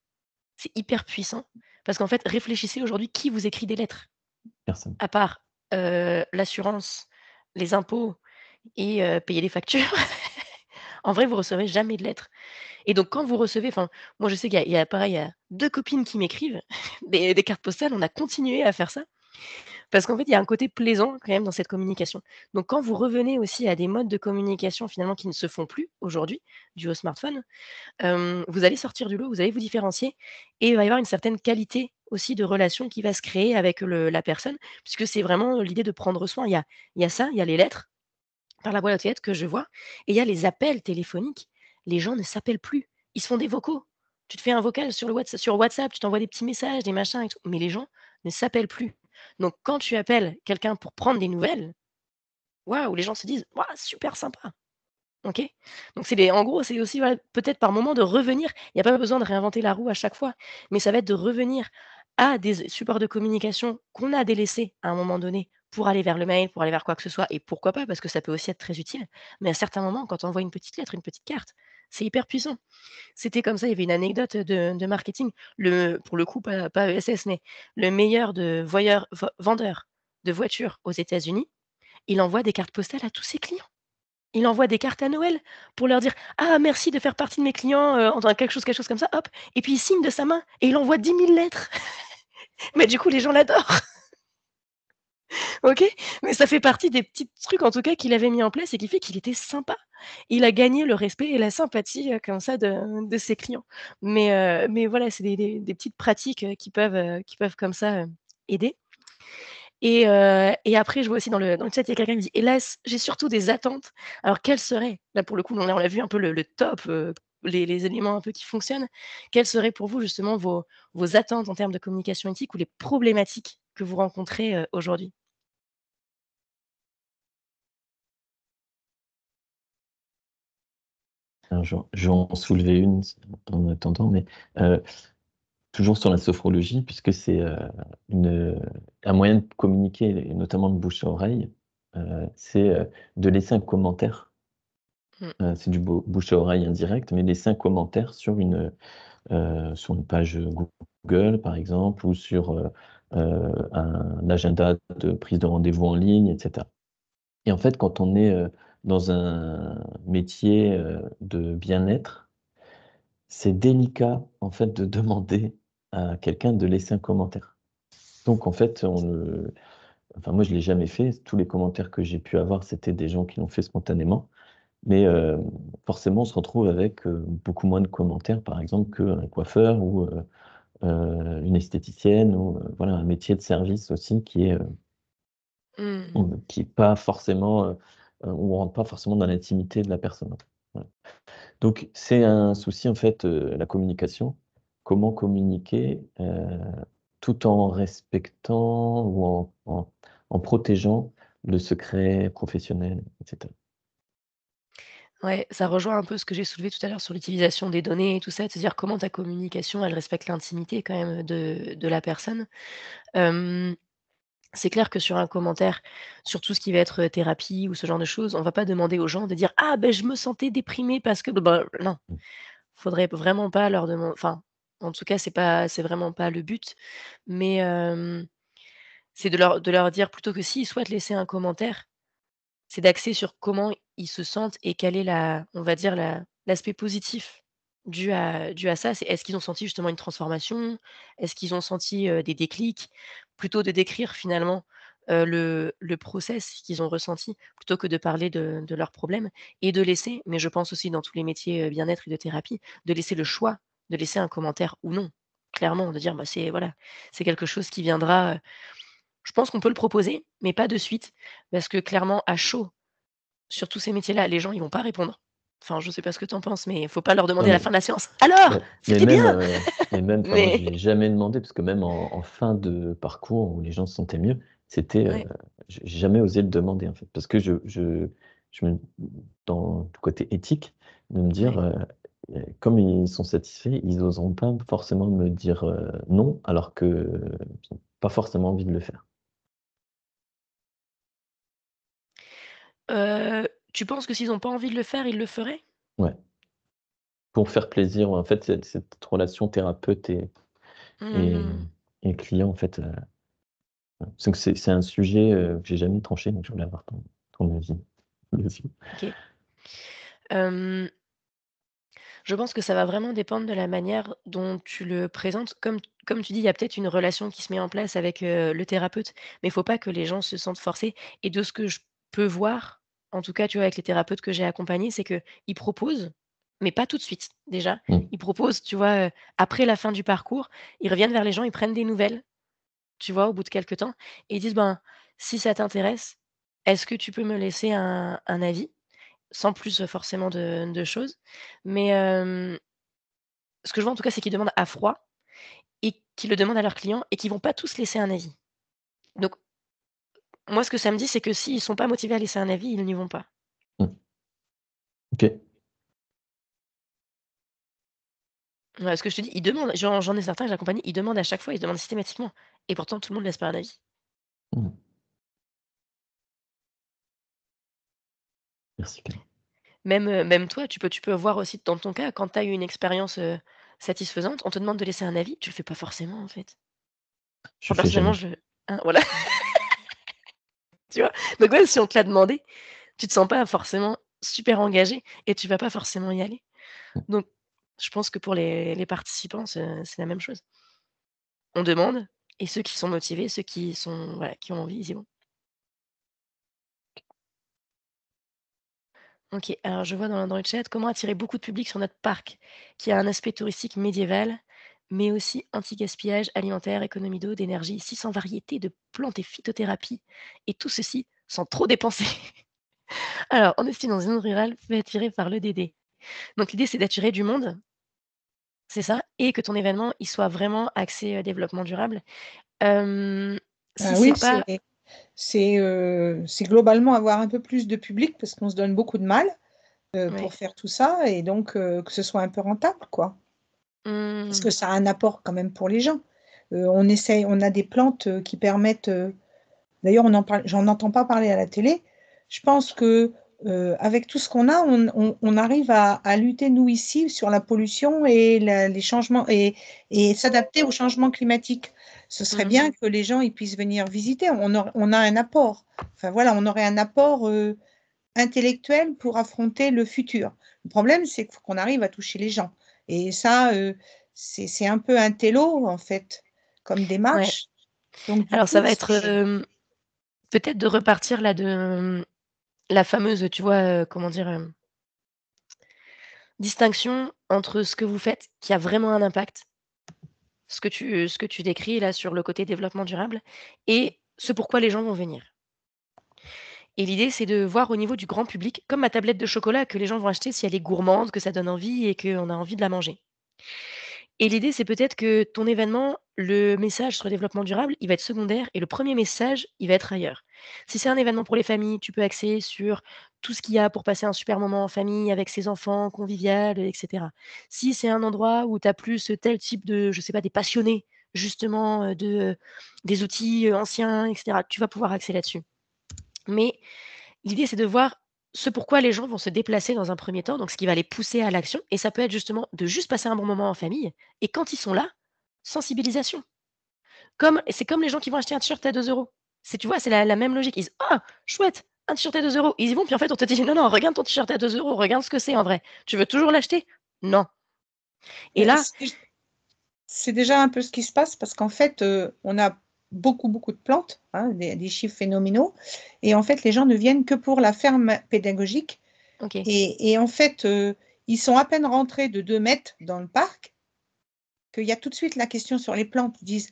C'est hyper puissant parce qu'en fait, réfléchissez aujourd'hui qui vous écrit des lettres? Personne. À part, l'assurance, les impôts et payer les factures. En vrai, vous recevez jamais de lettres Et donc quand vous recevez moi je sais qu'il y a pareil, il y a 2 copines qui m'écrivent des cartes postales, on a continué à faire ça parce qu'en fait, il y a un côté plaisant quand même dans cette communication. Donc quand vous revenez aussi à des modes de communication finalement qui ne se font plus aujourd'hui, dus au smartphone, vous allez sortir du lot, vous allez vous différencier et il va y avoir une certaine qualité aussi de relation qui va se créer avec la personne, puisque c'est vraiment l'idée de prendre soin. Il y a ça, il y a les lettres par la boîte aux lettres que je vois et il y a les appels téléphoniques. Les gens ne s'appellent plus, ils se font des vocaux. Tu te fais un vocal sur WhatsApp, tu t'envoies des petits messages, des machins et tout, mais les gens ne s'appellent plus. Donc quand tu appelles quelqu'un pour prendre des nouvelles, waouh, les gens se disent: «Waouh, super sympa». OK? Donc en gros, c'est aussi, voilà, peut-être par moment de revenir. Il y a pas besoin de réinventer la roue à chaque fois, mais ça va être de revenir à des supports de communication qu'on a délaissés à un moment donné pour aller vers le mail, pour aller vers quoi que ce soit et pourquoi pas, parce que ça peut aussi être très utile. Mais à certains moments, quand on envoie une petite lettre, une petite carte, c'est hyper puissant. C'était comme ça, il y avait une anecdote de marketing, pour le coup pas ESS, mais le meilleur de vendeur de voitures aux États-Unis, il envoie des cartes postales à tous ses clients. Il envoie des cartes à Noël pour leur dire: «Ah merci de faire partie de mes clients», enfin quelque chose comme ça, hop, et puis il signe de sa main et il envoie 10 000 lettres. Mais du coup, les gens l'adorent, OK? Mais ça fait partie des petits trucs, en tout cas, qu'il avait mis en place et qui fait qu'il était sympa. Il a gagné le respect et la sympathie, comme ça de ses clients. Mais voilà, c'est des petites pratiques, qui peuvent comme ça, aider. Et après, je vois aussi dans le chat, il y a quelqu'un qui dit: «Hélas, j'ai surtout des attentes». Alors quelles seraient, là pour le coup, on l'a vu un peu le top, les éléments un peu qui fonctionnent. Quelles seraient pour vous justement vos attentes en termes de communication éthique ou les problématiques que vous rencontrez, aujourd'hui? Alors je vais en soulever une en attendant, mais heu, toujours sur la sophrologie puisque c'est, un moyen de communiquer et notamment de bouche à oreille, c'est, de laisser un commentaire. Mmh. C'est du bouche à oreille indirect, mais laisser un commentaire sur une page, Google par exemple ou sur, un agenda de prise de rendez-vous en ligne et cetera. Et en fait, quand on est, dans un métier, de bien-être, c'est délicat, en fait, de demander à quelqu'un de laisser un commentaire. Donc en fait, enfin moi je l'ai jamais fait. Tous les commentaires que j'ai pu avoir, c'était des gens qui l'ont fait spontanément. Mais, forcément, on se retrouve avec, beaucoup moins de commentaires, par exemple, qu'un coiffeur ou, une esthéticienne ou, voilà, un métier de service aussi Mmh. qui est pas forcément, où on rentre pas forcément dans l'intimité de la personne. Voilà. Donc c'est un souci en fait, la communication. Comment communiquer, tout en respectant ou en protégeant le secret professionnel et cetera. Ouais, ça rejoint un peu ce que j'ai soulevé tout à l'heure sur l'utilisation des données et tout ça, de se dire comment ta communication, elle respecte l'intimité quand même de la personne. Hem C'est clair que sur un commentaire, sur tout ce qui va être, thérapie ou ce genre de choses, on va pas demander aux gens de dire: «Ah ben je me sentais déprimé parce que» bah, non, Mmh. faudrait vraiment pas leur demander. Enfin, en tout cas, c'est vraiment pas le but, mais c'est de leur dire plutôt que s'ils souhaitent laisser un commentaire, c'est d'axer sur comment ils se sentent et quel est on va dire l'aspect positif dû à ça. C'est est-ce qu'ils ont senti justement une transformation? Est-ce qu'ils ont senti, des déclics? Plutôt de décrire finalement, le process qu'ils ont ressenti, plutôt que de parler de leurs problèmes et de laisser, mais je pense aussi dans tous les métiers, bien-être et de thérapie, de laisser le choix, de laisser un commentaire ou non. Clairement, de dire: «Bah, c'est voilà, c'est quelque chose qui viendra», je pense qu'on peut le proposer, mais pas de suite, parce que clairement à chaud, sur tous ces métiers-là, les gens, ils vont pas répondre. Enfin, je sais pas ce que tu en penses, mais il faut pas leur Non demander à la mais fin de la séance: «Alors, mais mais c'était bien?» même, enfin moi je Mais l'ai jamais demandé parce que même en fin de parcours où les gens se sentaient mieux, c'était, ouais, j'ai jamais osé le demander en fait. Parce que je me dans le côté éthique, de me dire, ouais. comme ils sont satisfaits, ils oseront pas forcément me dire, non, alors qu'ils ont pas forcément envie de le faire. Tu penses que s'ils ont pas envie de le faire, ils le feraient? Ouais, pour faire plaisir, en fait, cette relation thérapeute et Mmh. et client en fait, c'est que c'est un sujet, que j'ai jamais tranché, donc je voulais avoir ton avis dessus. OK. Hem, Je pense que ça va vraiment dépendre de la manière dont tu le présentes. Comme tu dis, il y a peut-être une relation qui se met en place avec, le thérapeute, mais il faut pas que les gens se sentent forcés et de ce que je peux voir, en tout cas, tu vois, avec les thérapeutes que j'ai accompagnés, c'est qu'ils proposent, mais pas tout de suite, déjà. Mmh. Ils proposent, tu vois, après la fin du parcours, ils reviennent vers les gens, ils prennent des nouvelles, tu vois, au bout de quelque temps et ils disent: «Ben, si ça t'intéresse, est-ce que tu peux me laisser un avis?» sans plus, forcément de choses, mais ce que je vois en tout cas, c'est qu'ils demandent à froid et qu'ils le demandent à leurs clients et qu'ils vont pas tous laisser un avis. Donc moi, ce que ça me dit, c'est que s'ils sont pas motivés à laisser un avis, ils n'y vont pas. Mmh. OK. Ouais, ce que je te dis, ils demandent, j'en ai certains que j'accompagne, ils demandent à chaque fois, ils demandent systématiquement et pourtant tout le monde laisse pas un avis. Mmh. Merci Clément. Même toi, tu peux voir aussi dans ton cas, quand tu as eu une expérience, satisfaisante, on te demande de laisser un avis, tu le fais pas forcément, en fait. Je Enfin, fais personnellement, jamais. voilà, tu vois? Donc ouais, si on te l'a demandé, tu te sens pas forcément super engagé et tu vas pas forcément y aller. Mmh. Donc je pense que pour les participants, c'est la même chose. On demande et ceux qui sont motivés, ceux qui sont voilà, qui ont envie, ils y vont. OK, alors je vois dans le chat: «Comment attirer beaucoup de public sur notre parc, qui a un aspect touristique médiéval, mais aussi anti-gaspillage alimentaire, économie d'eau, d'énergie, 600 variétés de plantes et phytothérapie et tout ceci sans trop dépenser». Alors, on est aussi dans une zone rurale peu attirée par l'EDD. Donc l'idée, c'est d'attirer du monde, c'est ça? Et que ton événement, il soit vraiment axé, développement durable. Si Ah c'est oui, pas c'est globalement avoir un peu plus de public parce qu'on se donne beaucoup de mal ouais. pour faire tout ça et donc que ce soit un peu rentable, quoi. Parce Mmh. que ça a un apport quand même pour les gens. On a des plantes qui permettent, d'ailleurs j'en entends pas parler à la télé. Je pense que avec tout ce qu'on a, on arrive à lutter nous ici sur la pollution et les changements et s'adapter aux changements climatiques. Ce serait Mmh. bien que les gens ils puissent venir visiter. On a un apport. Enfin voilà, on aurait un apport intellectuel pour affronter le futur. Le problème, c'est qu'il faut qu'on arrive à toucher les gens. Et ça, c'est un peu un télo, en fait, comme Ouais. démarche. Donc, du Alors ça coup, va être, peut-être de repartir là de, la fameuse, tu vois, comment dire? Distinction entre ce que vous faites qui a vraiment un impact, ce que tu décris là sur le côté développement durable et ce pourquoi les gens vont venir. Et l'idée, c'est de voir au niveau du grand public, comme ma tablette de chocolat que les gens vont acheter si elle est gourmande, que ça donne envie et qu'on a envie de la manger. Et l'idée, c'est peut-être que ton événement, le message sur le développement durable, il va être secondaire et le premier message, il va être ailleurs. Si c'est un événement pour les familles, tu peux axer sur tout ce qu'il y a pour passer un super moment en famille avec ses enfants, convivial, et cetera. Si c'est un endroit où tu as plus tel type de, je sais pas, des passionnés justement, des outils, anciens et cetera, tu vas pouvoir axer là-dessus. Mais l'idée, c'est de voir ce pourquoi les gens vont se déplacer dans un premier temps, donc ce qui va les pousser à l'action et ça peut être justement de juste passer un bon moment en famille et quand ils sont là, sensibilisation. C'est comme les gens qui vont acheter un t-shirt à 2 €. Tu vois, c'est la même logique. Ils disent: «Ah chouette, un t-shirt à 2 €». Ils y vont, puis en fait, on te dit: «Non, non, regarde ton t-shirt à 2 €, regarde ce que c'est en vrai. Tu veux toujours l'acheter? Non». Et mais là c'est déjà un peu ce qui se passe parce qu'en fait, on a beaucoup, beaucoup de plantes, hein, des chiffres phénoménaux. Et en fait, les gens ne viennent que pour la ferme pédagogique. OK, Et en fait, ils sont à peine rentrés de 2 mètres dans le parc qu'il y a tout de suite la question sur les plantes. Ils disent: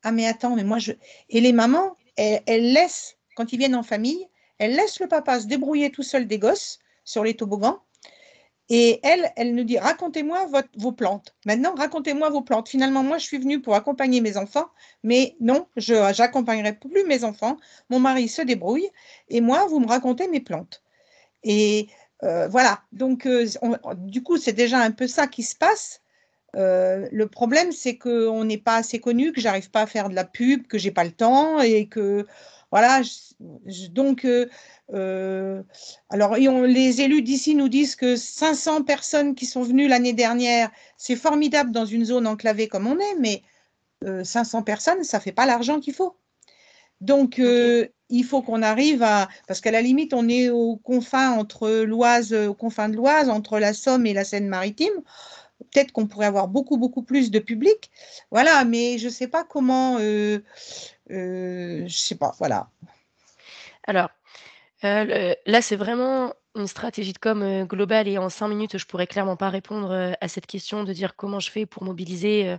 «Ah mais attends, mais moi je» et les mamans, elles laissent, quand ils viennent en famille, elles laissent le papa se débrouiller tout seul des gosses sur les toboggans et elle nous dit: «Racontez-moi vos plantes. Maintenant, racontez-moi vos plantes. Finalement, moi, je suis venue pour accompagner mes enfants, mais non, je n'accompagnerai plus mes enfants. Mon mari se débrouille et moi, vous me racontez mes plantes». Et voilà, donc du coup, c'est déjà un peu ça qui se passe. Le problème, c'est qu'on n'est pas assez connu, que j'arrive pas à faire de la pub, que j'ai pas le temps et que voilà. Donc, euh, alors les élus d'ici nous disent que 500 personnes qui sont venues l'année dernière, c'est formidable dans une zone enclavée comme on est, mais 500 personnes, ça fait pas l'argent qu'il faut. Donc, OK. il faut qu'on arrive à… Parce qu'à la limite, on est aux confins de l'Oise, entre la Somme et la Seine-Maritime. Peut-être qu'on pourrait avoir beaucoup, beaucoup plus de public. Voilà, mais je ne sais pas comment… je ne sais pas, voilà. Alors, là, c'est vraiment une stratégie de com, globale et en 5 minutes, je pourrais clairement pas répondre, à cette question de dire comment je fais pour mobiliser,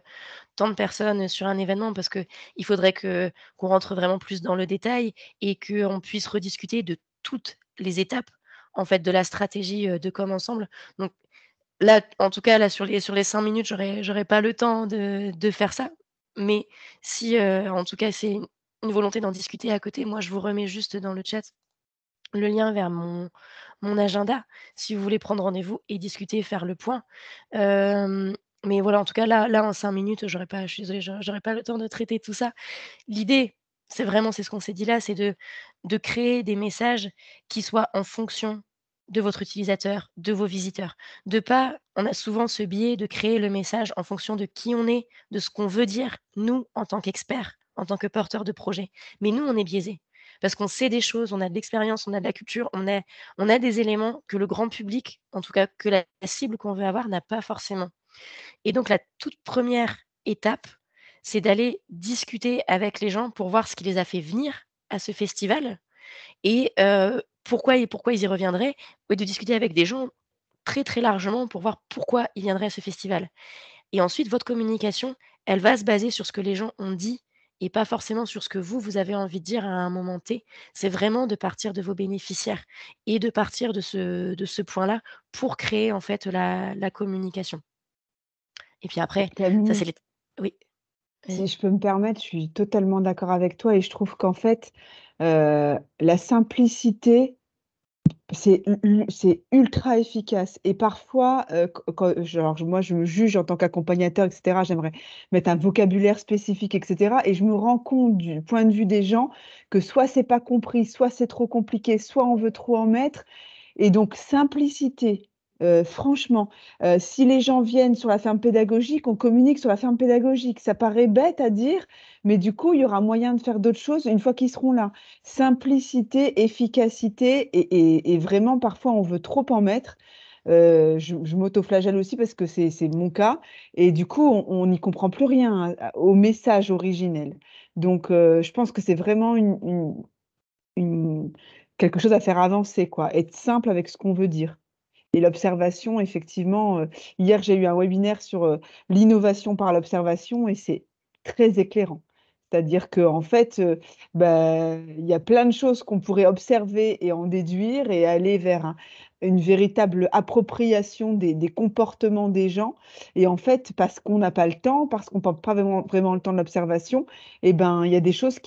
tant de personnes sur un événement parce qu'il faudrait qu'on rentre vraiment plus dans le détail et qu'on puisse rediscuter de toutes les étapes, en fait, de la stratégie, de com ensemble. Donc là, en tout cas, là, sur les 5 minutes, j'aurais pas le temps de faire ça. Mais si, en tout cas, c'est une volonté d'en discuter à côté, moi, je vous remets juste dans le chat le lien vers mon agenda, si vous voulez prendre rendez-vous et discuter, faire le point. Mais voilà, en tout cas, là, en 5 minutes, je suis désolée, j'aurais pas le temps de traiter tout ça. L'idée, c'est ce qu'on s'est dit là, c'est de créer des messages qui soient en fonction de votre utilisateur, de vos visiteurs. On a souvent ce biais de créer le message en fonction de qui on est, de ce qu'on veut dire, nous, en tant qu'experts, en tant que porteurs de projet. Mais nous, on est biaisés parce qu'on sait des choses, on a de l'expérience, on a de la culture, on a des éléments que le grand public, en tout cas que la cible qu'on veut avoir n'a pas forcément. Et donc la toute première étape, c'est d'aller discuter avec les gens pour voir ce qui les a fait venir à ce festival et pourquoi ils y reviendraient et de discuter avec des gens très, très largement pour voir pourquoi ils viendraient à ce festival. Et ensuite, votre communication, elle va se baser sur ce que les gens ont dit et pas forcément sur ce que vous avez envie de dire à un moment T. C'est vraiment de partir de vos bénéficiaires et de partir de ce point-là pour créer en fait la communication. Et puis après, ça Camille, c'est les oui, si vas-y. je peux me permettre, je suis totalement d'accord avec toi et je trouve qu'en fait, la simplicité, c'est ultra efficace et parfois, moi, je me juge en tant qu'accompagnateur et cetera, j'aimerais mettre un vocabulaire spécifique et cetera et je me rends compte du point de vue des gens que soit c'est pas compris, soit c'est trop compliqué, soit on veut trop en mettre et donc simplicité, franchement, si les gens viennent sur la ferme pédagogique, on communique sur la ferme pédagogique. Ça paraît bête à dire, mais du coup, il y aura moyen de faire d'autres choses une fois qu'ils seront là. Simplicité, efficacité et vraiment parfois on veut trop en mettre. Je m'autoflagelle aussi parce que c'est mon cas et du coup on n'y comprend plus rien au message originel. Donc je pense que c'est vraiment une quelque chose à faire avancer quoi, être simple avec ce qu'on veut dire. Et l'observation effectivement, hier j'ai eu un webinaire sur, l'innovation par l'observation et c'est très éclairant. C'est-à-dire qu'en fait, il y a plein de choses qu'on pourrait observer et en déduire et aller vers une véritable appropriation des comportements des gens et en fait, parce qu'on n'a pas le temps, parce qu'on prend pas vraiment le temps de l'observation et ben, il y a des choses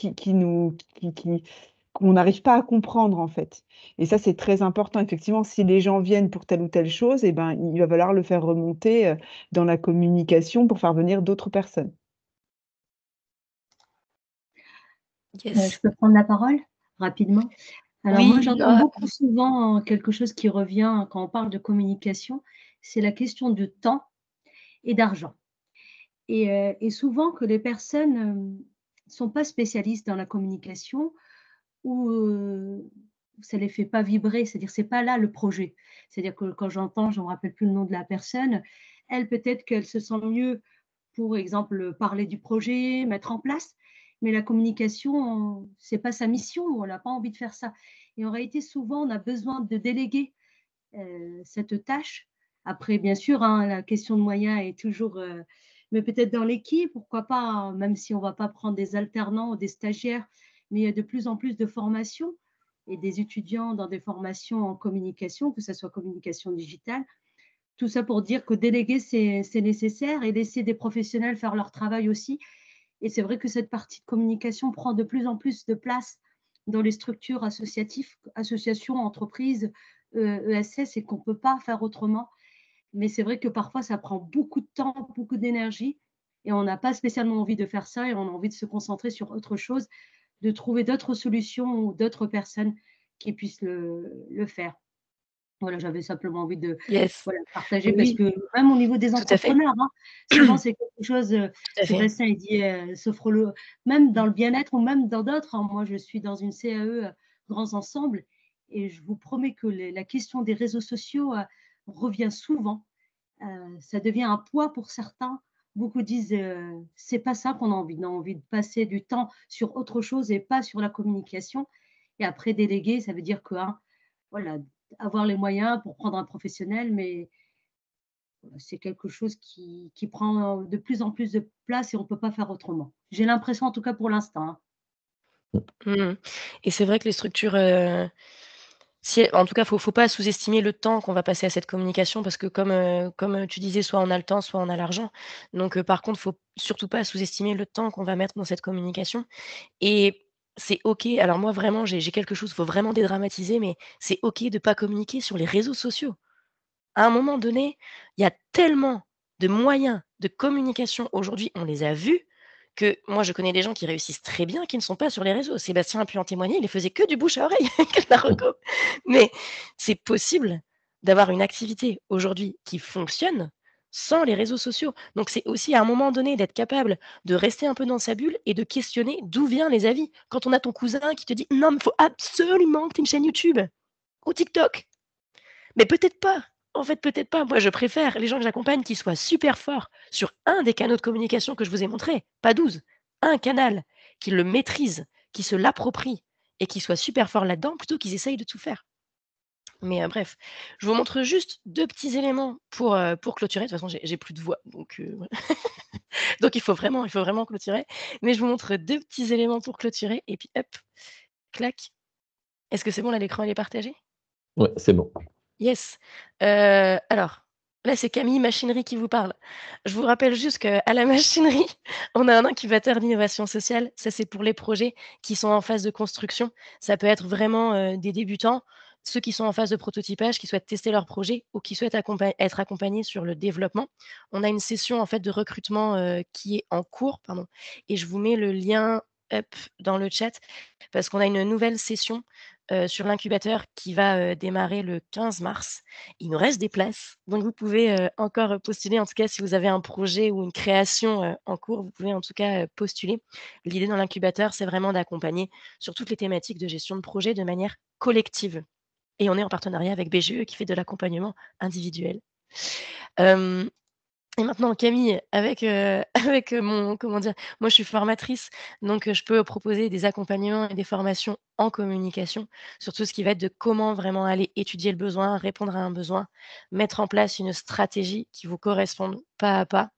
qu'on n'arrive pas à comprendre en fait. Et ça, c'est très important. Effectivement, si les gens viennent pour telle ou telle chose, eh ben, il va falloir le faire remonter, dans la communication pour faire venir d'autres personnes. Yes. Je peux prendre la parole rapidement? Alors moi, Oui, j'entends beaucoup souvent quelque chose qui revient quand on parle de communication, c'est la question de temps et d'argent. Et souvent que les personnes sont pas spécialistes dans la communication ou ça les fait pas vibrer, c'est-à-dire c'est pas là le projet. C'est-à-dire que quand j'entends, je me rappelle plus le nom de la personne, elle peut-être qu'elle se sent mieux pour exemple parler du projet, mettre en place, mais la communication, c'est pas sa mission, on n'a pas envie de faire ça. Et en réalité, souvent, on a besoin de déléguer cette tâche. Après, bien sûr, hein, la question de moyens est toujours, mais peut-être dans l'équipe, pourquoi pas, hein, même si on ne va pas prendre des alternants ou des stagiaires, mais il y a de plus en plus de formations et des étudiants dans des formations en communication, que ce soit communication digitale. Tout ça pour dire que déléguer, c'est nécessaire et laisser des professionnels faire leur travail aussi. Et c'est vrai que cette partie de communication prend de plus en plus de place dans les structures associatives, associations, entreprises, ESS, et qu'on ne peut pas faire autrement. Mais c'est vrai que parfois, ça prend beaucoup de temps, beaucoup d'énergie, et on n'a pas spécialement envie de faire ça, et on a envie de se concentrer sur autre chose, de trouver d'autres solutions ou d'autres personnes qui puissent le faire. Voilà, j'avais simplement envie de Yes. voilà, partager parce Oui, que même au niveau des tout à fait. entrepreneurs, hein, souvent c'est quelque chose, Tout à fait. Sébastien il dit, même dans le bien-être ou même dans d'autres, hein. Moi, je suis dans une CAE, Grands Ensembles et je vous promets que la question des réseaux sociaux, revient souvent. Ça devient un poids pour certains. Beaucoup disent, c'est pas ça qu'on a envie. On a envie de passer du temps sur autre chose et pas sur la communication. Et après déléguer, ça veut dire que, hein, voilà, avoir les moyens pour prendre un professionnel, mais c'est quelque chose qui prend de plus en plus de place et on ne peut pas faire autrement. J'ai l'impression, en tout cas pour l'instant, hein. Mmh. Et c'est vrai que les structures, si en tout cas, faut pas sous-estimer le temps qu'on va passer à cette communication parce que comme tu disais, soit on a le temps, soit on a l'argent. Donc par contre, faut surtout pas sous-estimer le temps qu'on va mettre dans cette communication et c'est OK. Alors moi, vraiment, j'ai quelque chose, faut vraiment dédramatiser, mais c'est OK de pas communiquer sur les réseaux sociaux. À un moment donné, il y a tellement de moyens de communication aujourd'hui, on les a vus, que moi je connais des gens qui réussissent très bien, qui ne sont pas sur les réseaux. Sébastien a pu en témoigner, il faisait que du bouche à oreille avec la reco. Mais c'est possible d'avoir une activité aujourd'hui qui fonctionne sans les réseaux sociaux. Donc c'est aussi à un moment donné d'être capable de rester un peu dans sa bulle et de questionner d'où viennent les avis. Quand on a ton cousin qui te dit: «Non, mais il faut absolument que tu aies une chaîne YouTube ou TikTok». Mais peut-être pas. En fait, peut-être pas. Moi, je préfère les gens que j'accompagne qui soient super forts sur un des canaux de communication que je vous ai montré, pas 12. Un canal, qu'ils le maîtrisent, qui se l'approprient et qui soient super forts là-dedans, plutôt qu'ils essayent de tout faire. Mais bref, je vous montre juste 2 petits éléments pour clôturer. De toute façon, j'ai plus de voix, donc voilà. Donc il faut vraiment clôturer. Mais je vous montre 2 petits éléments pour clôturer et puis hop, clac. Est-ce que c'est bon là, l'écran il est partagé? Ouais, c'est bon. Yes. Alors, là, c'est Camille Machinerie qui vous parle. Je vous rappelle juste qu'à la machinerie, on a un incubateur d'innovation sociale. Ça, c'est pour les projets qui sont en phase de construction. Ça peut être vraiment, des débutants, ceux qui sont en phase de prototypage, qui souhaitent tester leur projet ou qui souhaitent être accompagnés sur le développement. On a une session, en fait, de recrutement, qui est en cours, pardon, et je vous mets le lien, hop, dans le chat parce qu'on a une nouvelle session sur l'incubateur qui va, démarrer le 15 mars. Il nous reste des places, donc vous pouvez, encore postuler. En tout cas, si vous avez un projet ou une création, en cours, vous pouvez en tout cas, postuler. L'idée dans l'incubateur, c'est vraiment d'accompagner sur toutes les thématiques de gestion de projet de manière collective et on est en partenariat avec BGE qui fait de l'accompagnement individuel. Hem Et maintenant Camille, avec, avec, mon comment dire? Moi je suis formatrice, donc je peux proposer des accompagnements et des formations en communication sur tout ce qui va être de comment vraiment aller étudier le besoin, répondre à un besoin, mettre en place une stratégie qui vous corresponde pas à pas,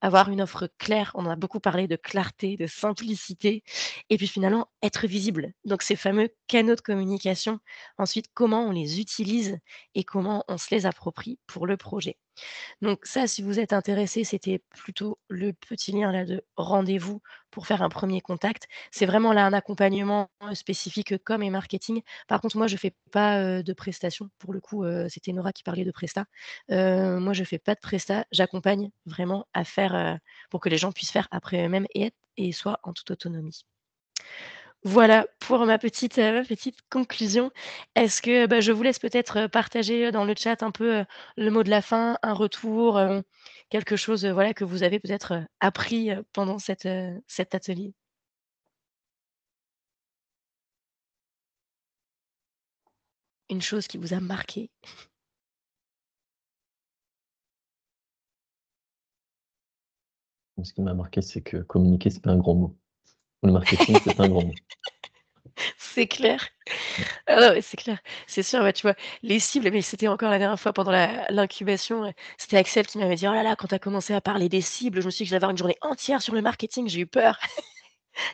avoir une offre claire. On en a beaucoup parlé de clarté, de simplicité et puis finalement être visible. Donc ces fameux canaux de communication, ensuite comment on les utilise et comment on se les approprie pour le projet. Donc ça, si vous êtes intéressé, c'était plutôt le petit lien là de rendez-vous pour faire un premier contact. C'est vraiment là un accompagnement, spécifique, com et marketing. Par contre, moi, je fais pas, de prestations. Pour le coup, c'était Nora qui parlait de prestat. Moi, je fais pas de prestat. J'accompagne vraiment à faire, pour que les gens puissent faire après eux-mêmes et soient en toute autonomie. Voilà pour ma petite conclusion. Est-ce que, bah, je vous laisse peut-être, partager, dans le chat un peu, le mot de la fin, un retour, quelque chose, voilà, que vous avez peut-être, appris, pendant cet atelier? Une chose qui vous a marqué? Ce qui m'a marqué, c'est que communiquer, c'est pas un grand mot. Le marketing, c'est un grand mot. C'est clair. Ah non, mais c'est clair. C'est sûr, bah, tu vois, les cibles, mais c'était encore la dernière fois pendant l'incubation, c'était Axel qui m'avait dit: «Oh là là, quand tu as commencé à parler des cibles, je me suis dit que j'allais avoir une journée entière sur le marketing, j'ai eu peur».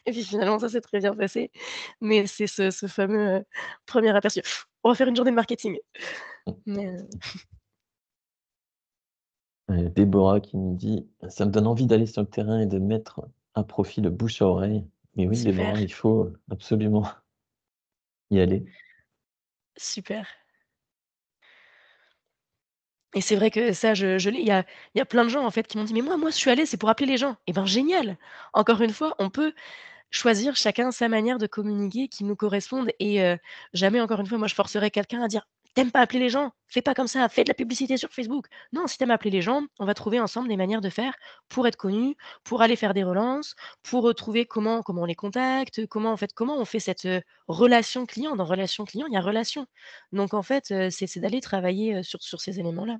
Et puis finalement, ça s'est très bien passé. Mais c'est ce fameux, 1er aperçu. On va faire une journée de marketing. Mais, Déborah qui nous dit: «Ça me donne envie d'aller sur le terrain et de mettre à profit le bouche à oreille». Mais oui, super, Déborah, il faut absolument y aller. super. Et c'est vrai que ça, je l'ai il y a plein de gens, en fait, qui m'ont dit: «Mais moi, je suis allée, c'est pour appeler les gens». Et ben, génial! Encore une fois, on peut choisir chacun sa manière de communiquer qui nous corresponde et jamais, encore une fois, moi, je forcerai quelqu'un à dire: t'aimes pas appeler les gens, fais pas comme ça, fais de la publicité sur Facebook. Non, si t'aimes appeler les gens, on va trouver ensemble des manières de faire pour être connu, pour aller faire des relances, pour trouver comment on les contacte, comment on fait cette relation client. Dans relation client, il y a relation. Donc en fait, c'est d'aller travailler sur ces éléments-là.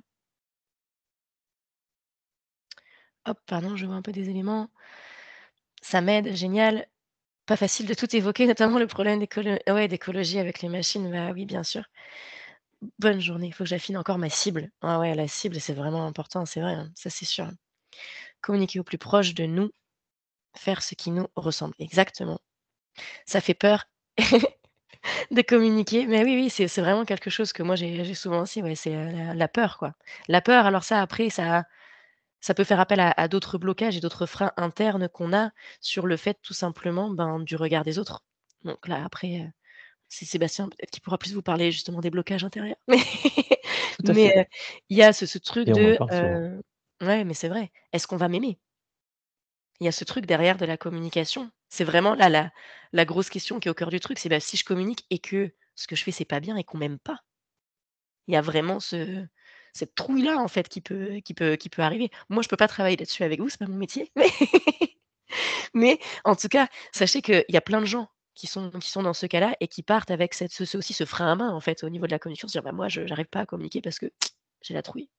Hop, pardon, je vois un peu des éléments. Ça m'aide, génial. Pas facile de tout évoquer, notamment le problème d'écologie avec les machines. Bah oui, bien sûr. Bonne journée, il faut que j'affine encore ma cible. Ah ouais, la cible, c'est vraiment important, c'est vrai, hein, ça c'est sûr. Communiquer au plus proche de nous, faire ce qui nous ressemble. Exactement. Ça fait peur de communiquer, mais oui, oui, c'est vraiment quelque chose que moi j'ai souvent aussi, ouais, c'est, la peur, quoi. La peur, alors ça après ça peut faire appel à d'autres blocages et d'autres freins internes qu'on a sur le fait tout simplement, ben, du regard des autres. Donc là après, c'est Sébastien peut-être qui pourra plus vous parler justement des blocages intérieurs. Tout à Mais, fait. il y a ce truc Et on en de, parle souvent. ouais, mais c'est vrai. Est-ce qu'on va m'aimer? Il y a ce truc derrière de la communication. C'est vraiment là la grosse question qui est au cœur du truc, c'est, bah, si je communique et que ce que je fais, c'est pas bien et qu'on m'aime pas, il y a vraiment cette trouille-là, en fait, qui peut arriver. Moi, je peux pas travailler là-dessus avec vous, c'est pas mon métier, mais en tout cas, sachez qu'il y a plein de gens qui sont dans ce cas-là et qui partent avec aussi ce frein à main, en fait, au niveau de la communication, se dire: «Bah, moi, je j'arrive pas à communiquer parce que j'ai la trouille».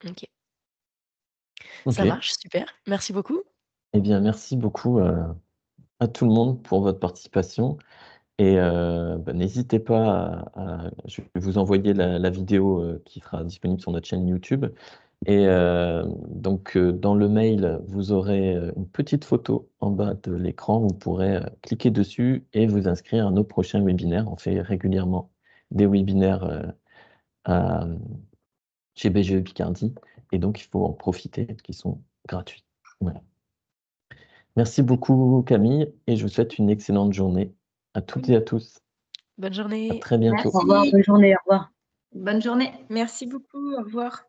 OK, ça OK. marche, super. Merci beaucoup. Eh bien, merci beaucoup, à tout le monde pour votre participation et bah, n'hésitez pas je vais vous envoyer la vidéo, qui sera disponible sur notre chaîne YouTube et donc dans le mail, vous aurez, une petite photo en bas de l'écran. Vous pourrez, cliquer dessus et vous inscrire à nos prochains webinaires. On fait régulièrement des webinaires, à chez BGE Picardie et donc il faut en profiter parce qu'ils sont gratuits. Voilà. Merci beaucoup Camille et je vous souhaite une excellente journée à toutes et à tous. Bonne À journée. très bientôt. Au revoir, Merci. bonne journée, au revoir. Bonne journée. Merci beaucoup. Au revoir.